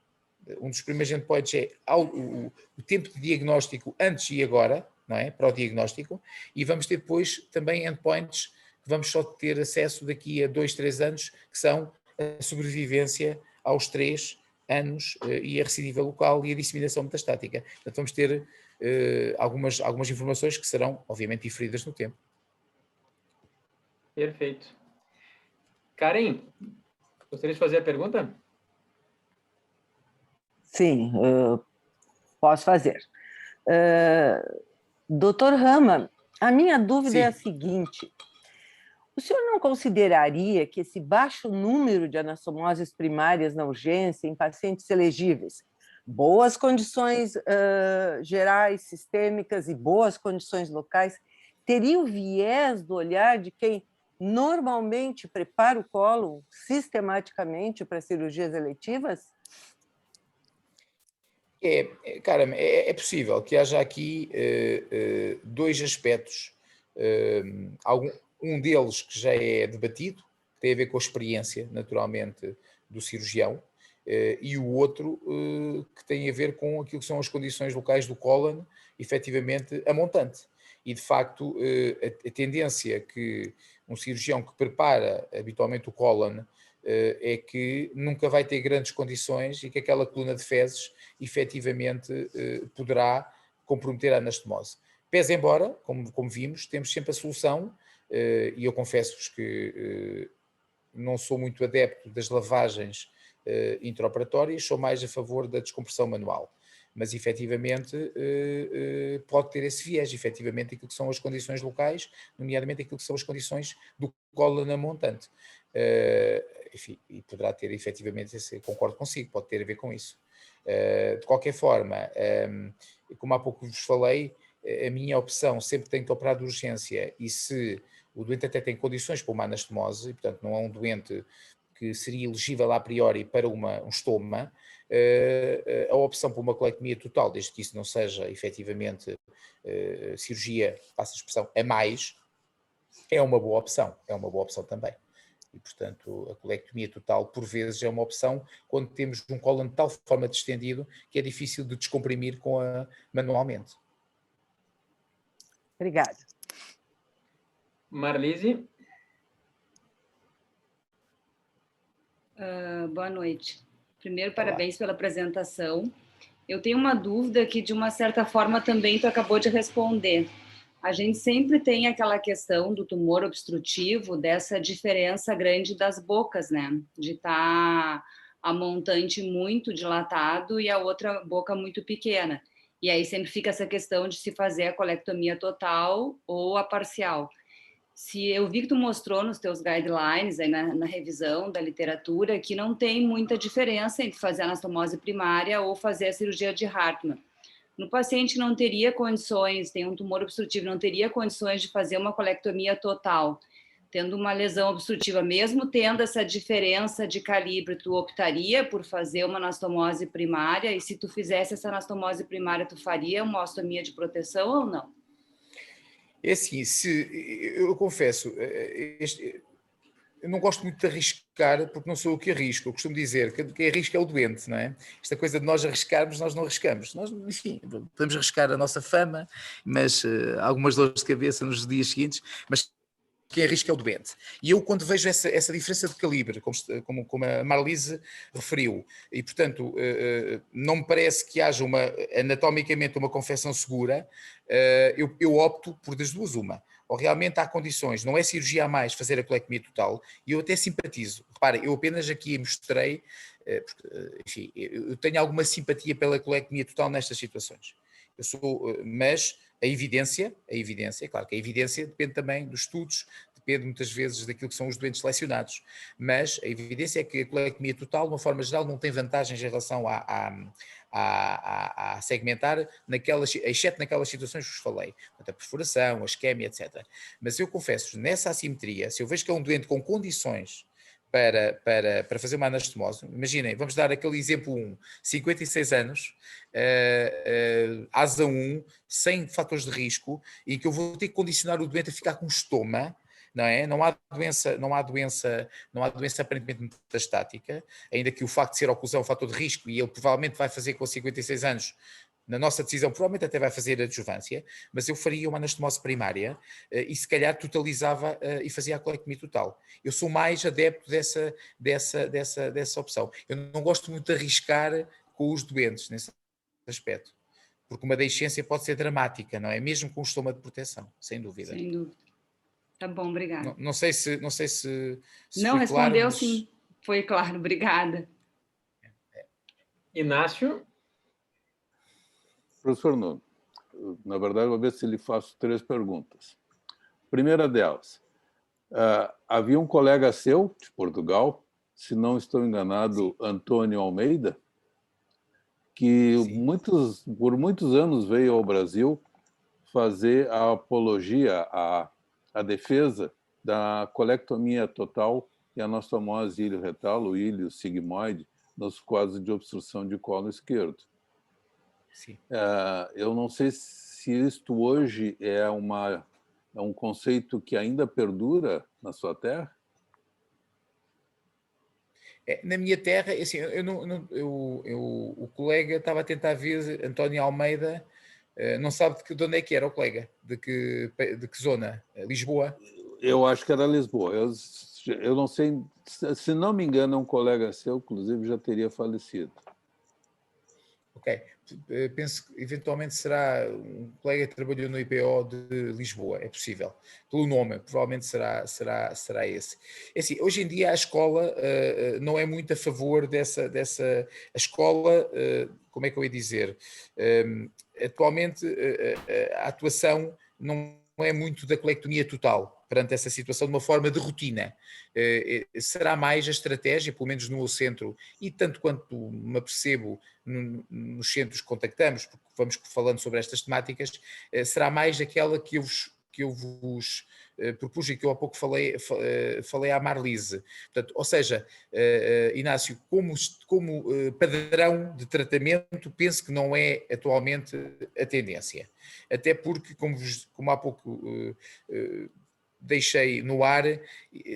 Um dos primeiros endpoints é o tempo de diagnóstico antes e agora, não é? Para o diagnóstico, e vamos ter depois também endpoints que vamos só ter acesso daqui a 2, 3 anos, que são a sobrevivência aos 3 anos e a recidiva local e a disseminação metastática. Portanto, vamos ter algumas informações que serão, obviamente, diferidas no tempo. Perfeito. Karen, gostaria de fazer a pergunta? Sim, posso fazer. Doutor Rama, a minha dúvida é a seguinte: o senhor não consideraria que esse baixo número de anastomoses primárias na urgência em pacientes elegíveis, boas condições gerais, sistêmicas e boas condições locais, teria o viés do olhar de quem normalmente prepara o cólon sistematicamente para cirurgias eletivas? É possível que haja aqui 2 aspectos. Um deles que já é debatido, que tem a ver com a experiência, naturalmente, do cirurgião, e o outro que tem a ver com aquilo que são as condições locais do cólon, efetivamente, a montante. E, de facto, a tendência que um cirurgião que prepara habitualmente o cólon é que nunca vai ter grandes condições e que aquela coluna de fezes efetivamente poderá comprometer a anastomose. Pese embora, como vimos, temos sempre a solução, e eu confesso-vos que não sou muito adepto das lavagens intraoperatórias, sou mais a favor da descompressão manual. Mas efetivamente pode ter esse viés, efetivamente aquilo que são as condições locais, nomeadamente aquilo que são as condições do cólon na montante. Enfim, e poderá ter efetivamente, concordo consigo, pode ter a ver com isso. De qualquer forma, como há pouco vos falei, a minha opção sempre tem que operar de urgência, e se o doente até tem condições para uma anastomose, e portanto não é um doente que seria elegível a priori para um estoma, a opção por uma colectomia total, desde que isso não seja efetivamente cirurgia, passa a expressão, a mais, é uma boa opção também. E, portanto, a colectomia total, por vezes, é uma opção quando temos um cólon de tal forma distendido que é difícil de descomprimir manualmente. Obrigada. Marlise? Boa noite. Primeiro, parabéns pela apresentação. Eu tenho uma dúvida que, de uma certa forma, também tu acabou de responder. A gente sempre tem aquela questão do tumor obstrutivo, dessa diferença grande das bocas, né? De estar a montante muito dilatado e a outra boca muito pequena. E aí sempre fica essa questão de se fazer a colectomia total ou a parcial. Se eu vi que tu mostrou nos teus guidelines, aí na revisão da literatura, que não tem muita diferença entre fazer a anastomose primária ou fazer a cirurgia de Hartmann. No paciente que não teria condições, tem um tumor obstrutivo, não teria condições de fazer uma colectomia total, tendo uma lesão obstrutiva, mesmo tendo essa diferença de calibre, tu optaria por fazer uma anastomose primária? E se tu fizesse essa anastomose primária, tu faria uma ostomia de proteção ou não? É assim, eu confesso, eu não gosto muito de arriscar, porque não sou eu que arrisco. Eu costumo dizer que quem arrisca é o doente, não é? Esta coisa de nós arriscarmos, nós não arriscamos. Nós, enfim, podemos arriscar a nossa fama, mas algumas dores de cabeça nos dias seguintes, mas quem arrisca é o doente. E eu, quando vejo essa diferença de calibre, como a Marlise referiu, e portanto não me parece que haja anatomicamente uma confecção segura, eu opto por das duas uma. Ou realmente há condições, não é cirurgia a mais fazer a colectomia total, e eu até simpatizo. Repara, eu apenas aqui mostrei, enfim, eu tenho alguma simpatia pela colectomia total nestas situações. Mas a evidência, claro que a evidência depende também dos estudos, depende muitas vezes daquilo que são os doentes selecionados, mas a evidência é que a colectomia total, de uma forma geral, não tem vantagens em relação à a segmentar, exceto naquelas situações que vos falei, portanto, a perfuração, a isquemia, etc. Mas eu confesso, nessa assimetria, se eu vejo que é um doente com condições para fazer uma anastomose, imaginem, vamos dar aquele exemplo 1, 56 anos, asa 1, sem fatores de risco, e que eu vou ter que condicionar o doente a ficar com estoma, não é? Não há doença aparentemente metastática, ainda que o facto de ser oclusão é um fator de risco, e ele provavelmente vai fazer com 56 anos, na nossa decisão, provavelmente até vai fazer adjuvância, mas eu faria uma anastomose primária e se calhar totalizava e fazia a colectomia total. Eu sou mais adepto dessa opção. Eu não gosto muito de arriscar com os doentes nesse aspecto, porque uma deiscência pode ser dramática, não é? Mesmo com o estoma de proteção, sem dúvida. Sem dúvida. Tá bom, obrigada. Não sei se não, foi respondeu claro, mas... sim. Foi claro, obrigada. Inácio? Professor Nuno, na verdade, vou ver se lhe faço 3 perguntas. Primeira delas, havia um colega seu, de Portugal, se não estou enganado, Antônio Almeida, que por muitos anos veio ao Brasil fazer a apologia, a defesa da colectomia total e anastomose ilho-retal, o ilho sigmoide, nos quadros de obstrução de colo esquerdo. Sim. Eu não sei se isto hoje é um conceito que ainda perdura na sua terra. Na minha terra, assim, o colega estava a tentar ver, António Almeida, não sabe de onde é que era o colega, de que zona? Lisboa? Eu acho que era Lisboa. Eu não sei, se não me engano, é um colega seu, inclusive já teria falecido. Ok. Penso que eventualmente será um colega que trabalhou no IPO de Lisboa, é possível. Pelo nome, provavelmente será esse. É assim, hoje em dia a escola não é muito a favor dessa a escola, como é que eu ia dizer? Atualmente a atuação não é muito da colectomia total perante essa situação de uma forma de rotina. Será mais a estratégia, pelo menos no meu centro, e tanto quanto me apercebo nos centros que contactamos, porque vamos falando sobre estas temáticas, será mais aquela que eu vos propus e que eu há pouco falei à Marlise. Portanto, ou seja, Inácio, como padrão de tratamento, penso que não é atualmente a tendência. Até porque, como há pouco deixei no ar,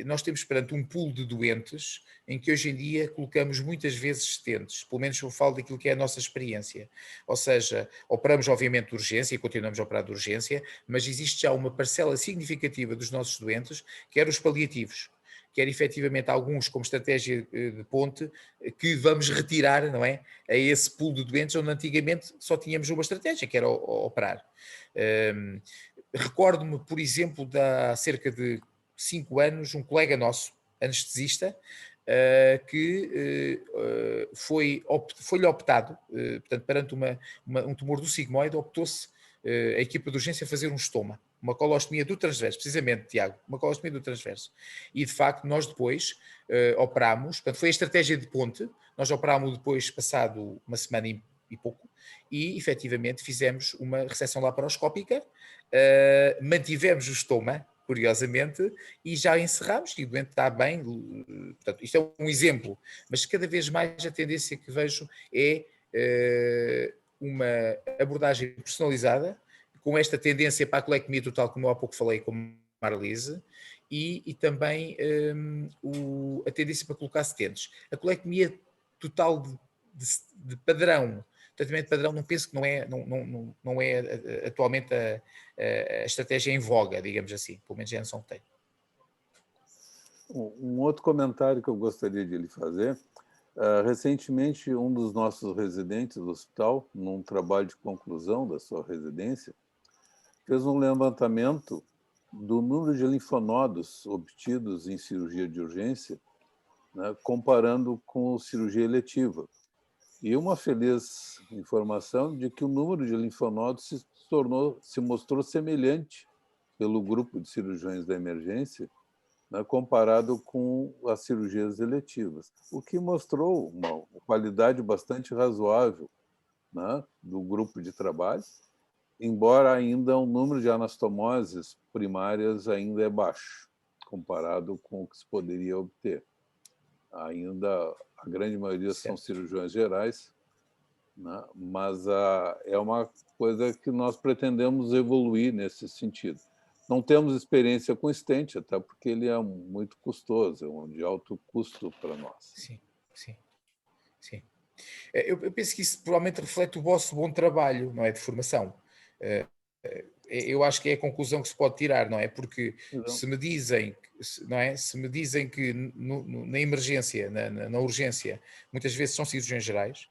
nós temos perante um pool de doentes em que hoje em dia colocamos muitas vezes stents, pelo menos eu falo daquilo que é a nossa experiência. Ou seja, operamos obviamente de urgência e continuamos a operar de urgência, mas existe já uma parcela significativa dos nossos doentes, quer os paliativos, quer efetivamente alguns como estratégia de ponte, que vamos retirar, não é, a esse pool de doentes onde antigamente só tínhamos uma estratégia, que era operar. Recordo-me, por exemplo, de há cerca de 5 anos, um colega nosso, anestesista, que foi-lhe optado, portanto, perante um tumor do sigmoide, optou-se a equipa de urgência a fazer um estoma, uma colostomia do transverso, precisamente, Tiago, uma colostomia do transverso. E, de facto, nós depois operámos, portanto, foi a estratégia de ponte, nós operámos depois, passado uma semana e pouco, e, efetivamente, fizemos uma reseção laparoscópica, mantivemos o estoma, curiosamente, e já encerramos, e o doente está bem. Portanto, isto é um exemplo, mas cada vez mais a tendência que vejo é uma abordagem personalizada, com esta tendência para a colectomia total, como eu há pouco falei com a Marlise, e também a tendência para colocar stents. A colectomia total de padrão, tratamento padrão, não penso que não é atualmente a estratégia em voga, digamos assim, pelo menos a noção que tem. Um outro comentário que eu gostaria de lhe fazer. Recentemente, um dos nossos residentes do hospital, num trabalho de conclusão da sua residência, fez um levantamento do número de linfonodos obtidos em cirurgia de urgência, né, comparando com cirurgia eletiva. E uma feliz informação de que o número de linfonodos se mostrou semelhante pelo grupo de cirurgiões da emergência, né, comparado com as cirurgias eletivas, o que mostrou uma qualidade bastante razoável né, do grupo de trabalho, embora ainda o número de anastomoses primárias ainda é baixo, comparado com o que se poderia obter. Ainda a grande maioria são cirurgiões gerais, né, mas é uma coisa que nós pretendemos evoluir nesse sentido. Não temos experiência com stent, até porque ele é muito custoso, é de alto custo para nós. Sim, sim, sim. Eu penso que isso provavelmente reflete o vosso bom trabalho, não é, de formação. Eu acho que é a conclusão que se pode tirar, não é? Porque se me dizem, não é? Se me dizem que na emergência, na urgência, muitas vezes são cirurgiões gerais,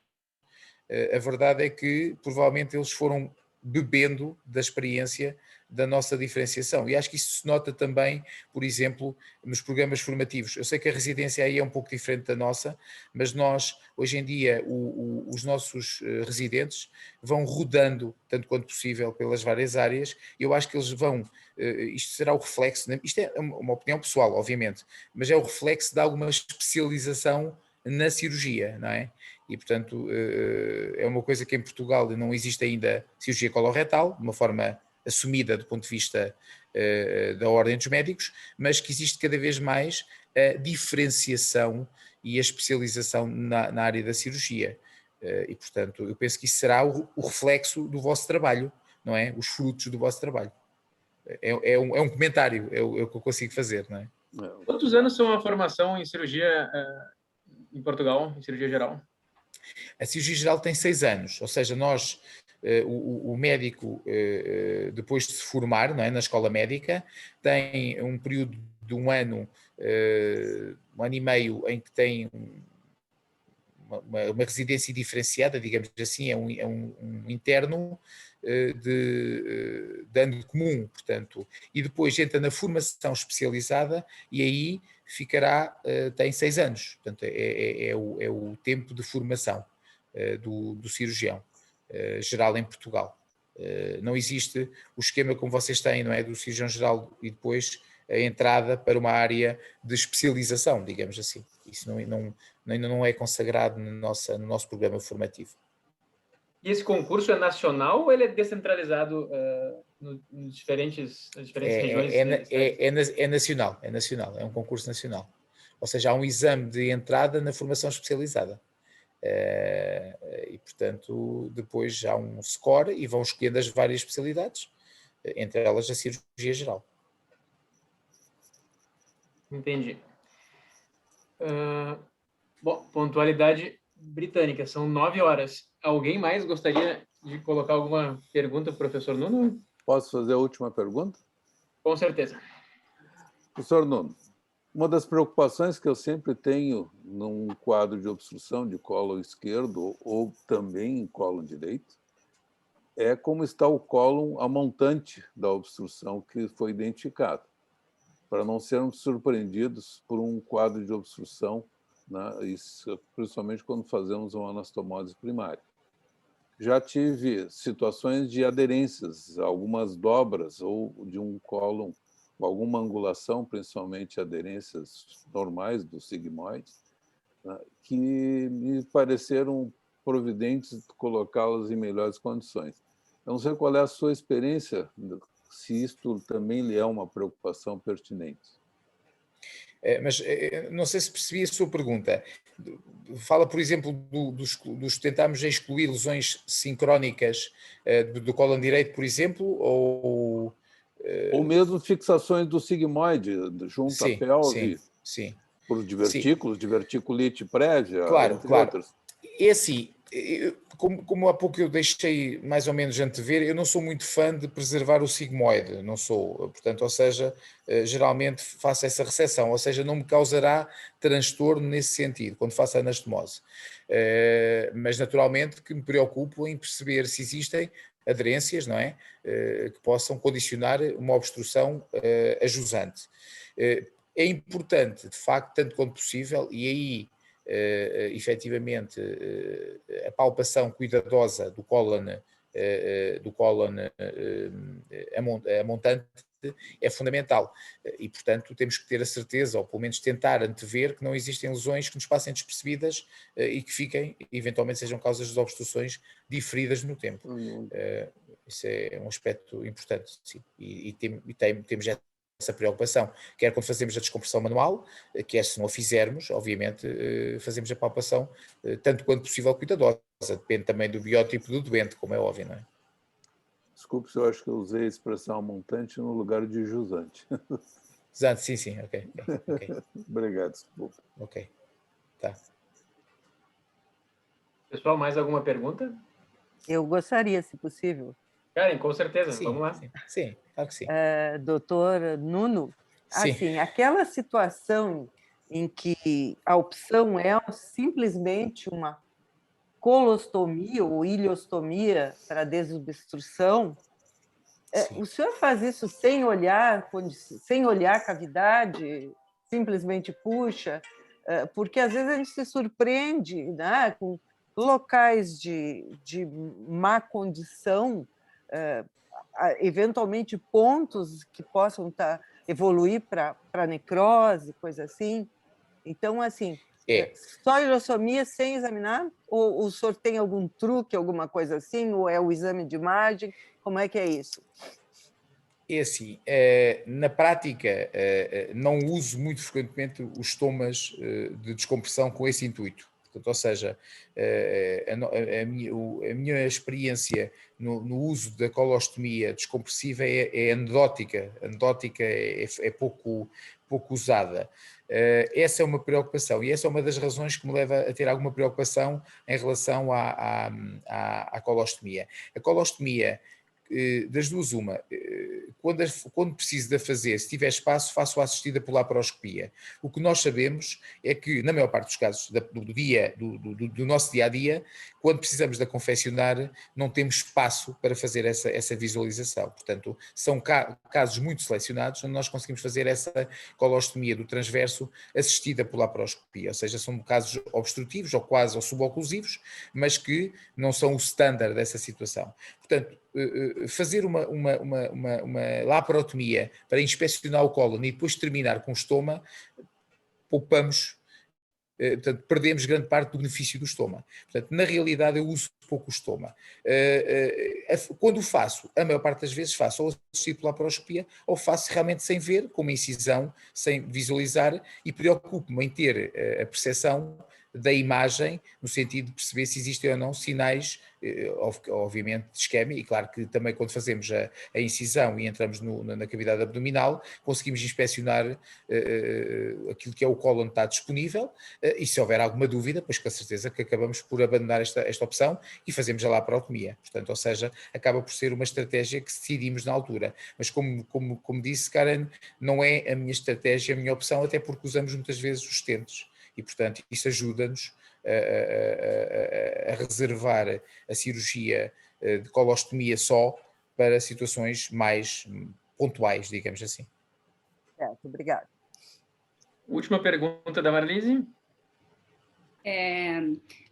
a verdade é que provavelmente eles foram bebendo da experiência da nossa diferenciação. E acho que isso se nota também, por exemplo, nos programas formativos. Eu sei que a residência aí é um pouco diferente da nossa, mas nós, hoje em dia, os nossos residentes vão rodando, tanto quanto possível, pelas várias áreas, e eu acho que eles vão, isto será o reflexo, isto é uma opinião pessoal, obviamente, mas é o reflexo de alguma especialização na cirurgia, não é? E, portanto, é uma coisa que em Portugal não existe ainda cirurgia coloretal, de uma forma assumida do ponto de vista da ordem dos médicos, mas que existe cada vez mais a diferenciação e a especialização na área da cirurgia. E, portanto, eu penso que isso será o reflexo do vosso trabalho, não é? Os frutos do vosso trabalho. É um comentário, é o que eu consigo fazer, não é? Quantos anos são a formação em cirurgia em Portugal, em cirurgia geral? A cirurgia geral tem 6 anos, ou seja, nós, o médico, depois de se formar, não é, na escola médica, tem um período de um ano e meio, em que tem uma residência diferenciada, digamos assim, é um interno de ano comum, portanto, e depois entra na formação especializada e aí ficará, tem 6 anos, portanto, é o tempo de formação do cirurgião geral em Portugal. Não existe o esquema como vocês têm, não é? Do cirurgião geral e depois a entrada para uma área de especialização, digamos assim. Isso ainda não é consagrado no nosso programa formativo. E esse concurso é nacional ou ele é descentralizado nas diferentes regiões? É nacional, é um concurso nacional. Ou seja, há um exame de entrada na formação especializada. E, portanto, depois há um score e vão escolhendo as várias especialidades, entre elas a cirurgia geral. Entendi. Bom, pontualidade britânica, são 9 horas. Alguém mais gostaria de colocar alguma pergunta para o professor Nuno? Posso fazer a última pergunta? Com certeza. Professor Nuno, uma das preocupações que eu sempre tenho num quadro de obstrução de cólon esquerdo ou também em cólon direito é como está o cólon, a montante da obstrução que foi identificado, para não sermos surpreendidos por um quadro de obstrução, né, isso, principalmente quando fazemos uma anastomose primária. Já tive situações de aderências, algumas dobras ou de um cólon, alguma angulação, principalmente aderências normais do sigmoide, né, que me pareceram providentes de colocá-las em melhores condições. Eu não sei qual é a sua experiência, se isto também lhe é uma preocupação pertinente. Mas não sei se percebi a sua pergunta. Fala, por exemplo, dos tentarmos excluir lesões sincrónicas do cólon direito, por exemplo, ou mesmo fixações do sigmoide junto à pelve, sim. por divertículos, diverticulite prévia, entre outras. É assim, como há pouco eu deixei mais ou menos antever, eu não sou muito fã de preservar o sigmoide, não sou, portanto, ou seja, geralmente faço essa reseção, ou seja, não me causará transtorno nesse sentido, quando faço a anastomose. Mas naturalmente que me preocupo em perceber se existem aderências, não é? Que possam condicionar uma obstrução ajusante. É importante, de facto, tanto quanto possível, e aí efetivamente a palpação cuidadosa do cólon a montante é fundamental. E, portanto, temos que ter a certeza, ou pelo menos tentar antever, que não existem lesões que nos passem despercebidas e que fiquem, eventualmente sejam causas de obstruções diferidas no tempo. Isso é um aspecto importante, sim. E temos essa preocupação, quer quando fazemos a descompressão manual, quer se não a fizermos, obviamente, fazemos a palpação tanto quanto possível cuidadosa, depende também do biótipo do doente, como é óbvio, não é? Desculpe se eu acho que eu usei a expressão montante no lugar de jusante. Exato, sim, ok. Obrigado, desculpa. Ok, tá. Pessoal, mais alguma pergunta? Eu gostaria, se possível. Karen, com certeza, Sim, vamos lá. Sim, claro que sim. Doutor Nuno, Sim. assim, aquela situação em que a opção é simplesmente uma colostomia ou ileostomia para desobstrução, o senhor faz isso sem olhar a cavidade, simplesmente puxa, porque às vezes a gente se surpreende, né, com locais de má condição, eventualmente pontos que possam evoluir para necrose, coisa assim. Então, assim, só ileostomia sem examinar? Ou o senhor tem algum truque, alguma coisa assim? Ou é o exame de imagem? Como é que é isso? É assim, na prática, não uso muito frequentemente os estomas de descompressão com esse intuito. Portanto, ou seja, a minha experiência no uso da colostomia descompressiva é anedótica. Anedótica é pouco usada. Essa é uma preocupação e essa é uma das razões que me leva a ter alguma preocupação em relação à colostomia. A colostomia, das duas uma, quando preciso de a fazer, se tiver espaço, faço-a assistida por laparoscopia. O que nós sabemos é que, na maior parte dos casos do nosso dia-a-dia, quando precisamos de a confeccionar, não temos espaço para fazer essa visualização. Portanto, são casos muito selecionados onde nós conseguimos fazer essa colostomia do transverso assistida por laparoscopia, ou seja, são casos obstrutivos ou quase ou suboclusivos, mas que não são o standard dessa situação. Portanto, fazer uma laparotomia para inspecionar o cólon e depois terminar com o estoma, poupamos, portanto, perdemos grande parte do benefício do estoma. Portanto, na realidade, eu uso pouco o estoma. Quando faço, a maior parte das vezes faço ou assistido pela laparoscopia ou faço realmente sem ver, com uma incisão, sem visualizar, e preocupo-me em ter a percepção da imagem, no sentido de perceber se existem ou não sinais, obviamente, de isquemia, e claro que também quando fazemos a incisão e entramos na cavidade abdominal, conseguimos inspecionar aquilo que é o cólon que está disponível, e se houver alguma dúvida, pois com certeza que acabamos por abandonar esta opção e fazemos a laparotomia. Portanto, ou seja, acaba por ser uma estratégia que decidimos na altura. Mas como disse, Karen, não é a minha estratégia, a minha opção, até porque usamos muitas vezes os stents. E, portanto, isso ajuda-nos a reservar a cirurgia de colostomia só para situações mais pontuais, digamos assim. Certo, obrigada. Última pergunta da Marlise.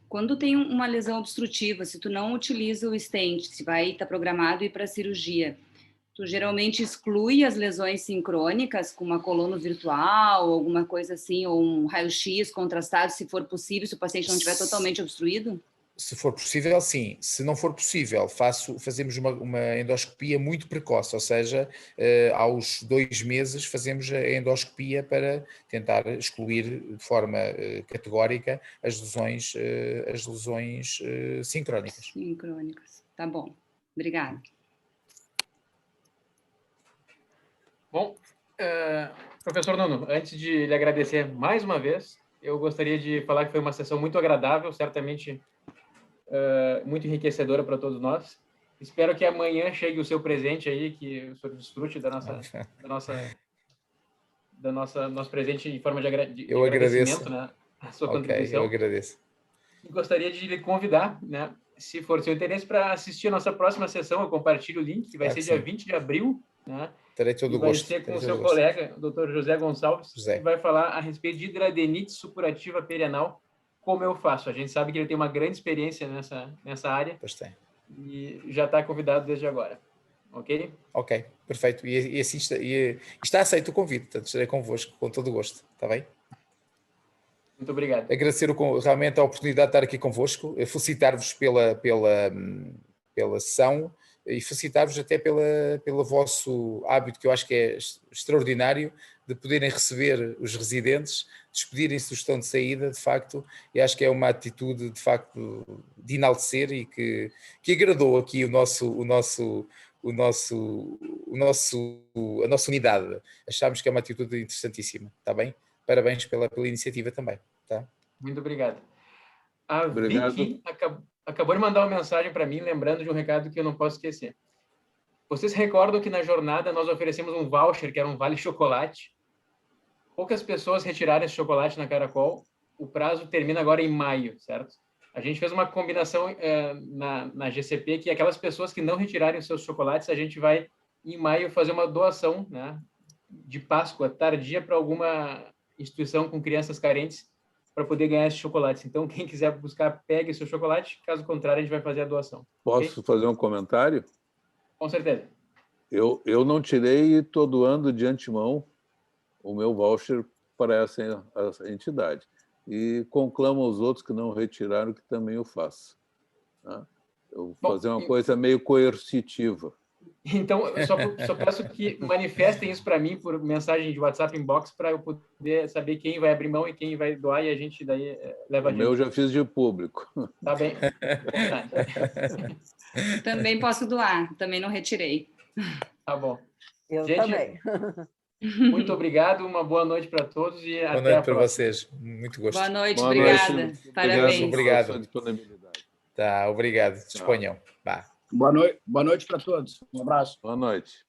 Quando tem uma lesão obstrutiva, se tu não utiliza o stent, se vai estar programado ir para a cirurgia, tu geralmente exclui as lesões sincrônicas com uma colono virtual, alguma coisa assim, ou um raio-x contrastado, se for possível, se o paciente não estiver totalmente obstruído? Se for possível, sim. Se não for possível, fazemos uma endoscopia muito precoce, ou seja, aos 2 meses fazemos a endoscopia para tentar excluir de forma categórica as lesões sincrónicas. Sincrônicas, tá bom. Obrigada. Bom, professor Nuno, antes de lhe agradecer mais uma vez, eu gostaria de falar que foi uma sessão muito agradável, certamente muito enriquecedora para todos nós. Espero que amanhã chegue o seu presente aí, que o senhor desfrute nosso presente em forma de agradecimento, né, a sua contribuição. Eu agradeço. E gostaria de lhe convidar, né, se for seu interesse, para assistir a nossa próxima sessão. Eu compartilho o link, que vai ser dia 20 de abril, né? Terei todo o gosto. Vai ser com o seu colega, o Dr. José Gonçalves, que vai falar a respeito de hidradenite supurativa perianal, como eu faço. A gente sabe que ele tem uma grande experiência nessa área. Pois tem. E já está convidado desde agora. ok? Ok, perfeito. E assim está aceito o convite, portanto estarei convosco com todo o gosto, está bem? Muito obrigado. Agradecer realmente a oportunidade de estar aqui convosco, felicitar-vos pela sessão e felicitar-vos até pelo vosso hábito, que eu acho que é extraordinário, de poderem receber os residentes, despedirem-se do estão de saída, de facto, e acho que é uma atitude, de facto, de enaltecer e que agradou aqui a nossa unidade. Achámos que é uma atitude interessantíssima, está bem? Parabéns pela iniciativa também. Tá? Muito obrigado. A Obrigado. Vicky acabou de mandar uma mensagem para mim, lembrando de um recado que eu não posso esquecer. Vocês recordam que na jornada nós oferecemos um voucher, que era um vale chocolate? Poucas pessoas retiraram esse chocolate na Caracol. O prazo termina agora em maio, certo? A gente fez uma combinação na GCP, que aquelas pessoas que não retirarem seus chocolates, a gente vai, em maio, fazer uma doação, né, de Páscoa tardia para alguma instituição com crianças carentes para poder ganhar esses chocolates. Então, quem quiser buscar, pegue seu chocolate. Caso contrário, a gente vai fazer a doação. Posso fazer um comentário? Com certeza. Eu não tirei e estou doando de antemão o meu voucher para essa entidade. E conclamo aos outros que não retiraram que também o façam. Tá? Eu vou fazer uma coisa meio coercitiva. Então, eu só peço que manifestem isso para mim por mensagem de WhatsApp inbox para eu poder saber quem vai abrir mão e quem vai doar e a gente daí leva a gente. O meu já fiz de público. Tá bem. Também posso doar, também não retirei. Tá bom. Eu gente, também. Muito obrigado, uma boa noite para todos e boa até noite a para próxima. vocês, muito gosto. Boa noite, Boa obrigada. noite. Parabéns. Obrigado. Tá, obrigado. Disponham. Boa noite para todos. Um abraço. Boa noite.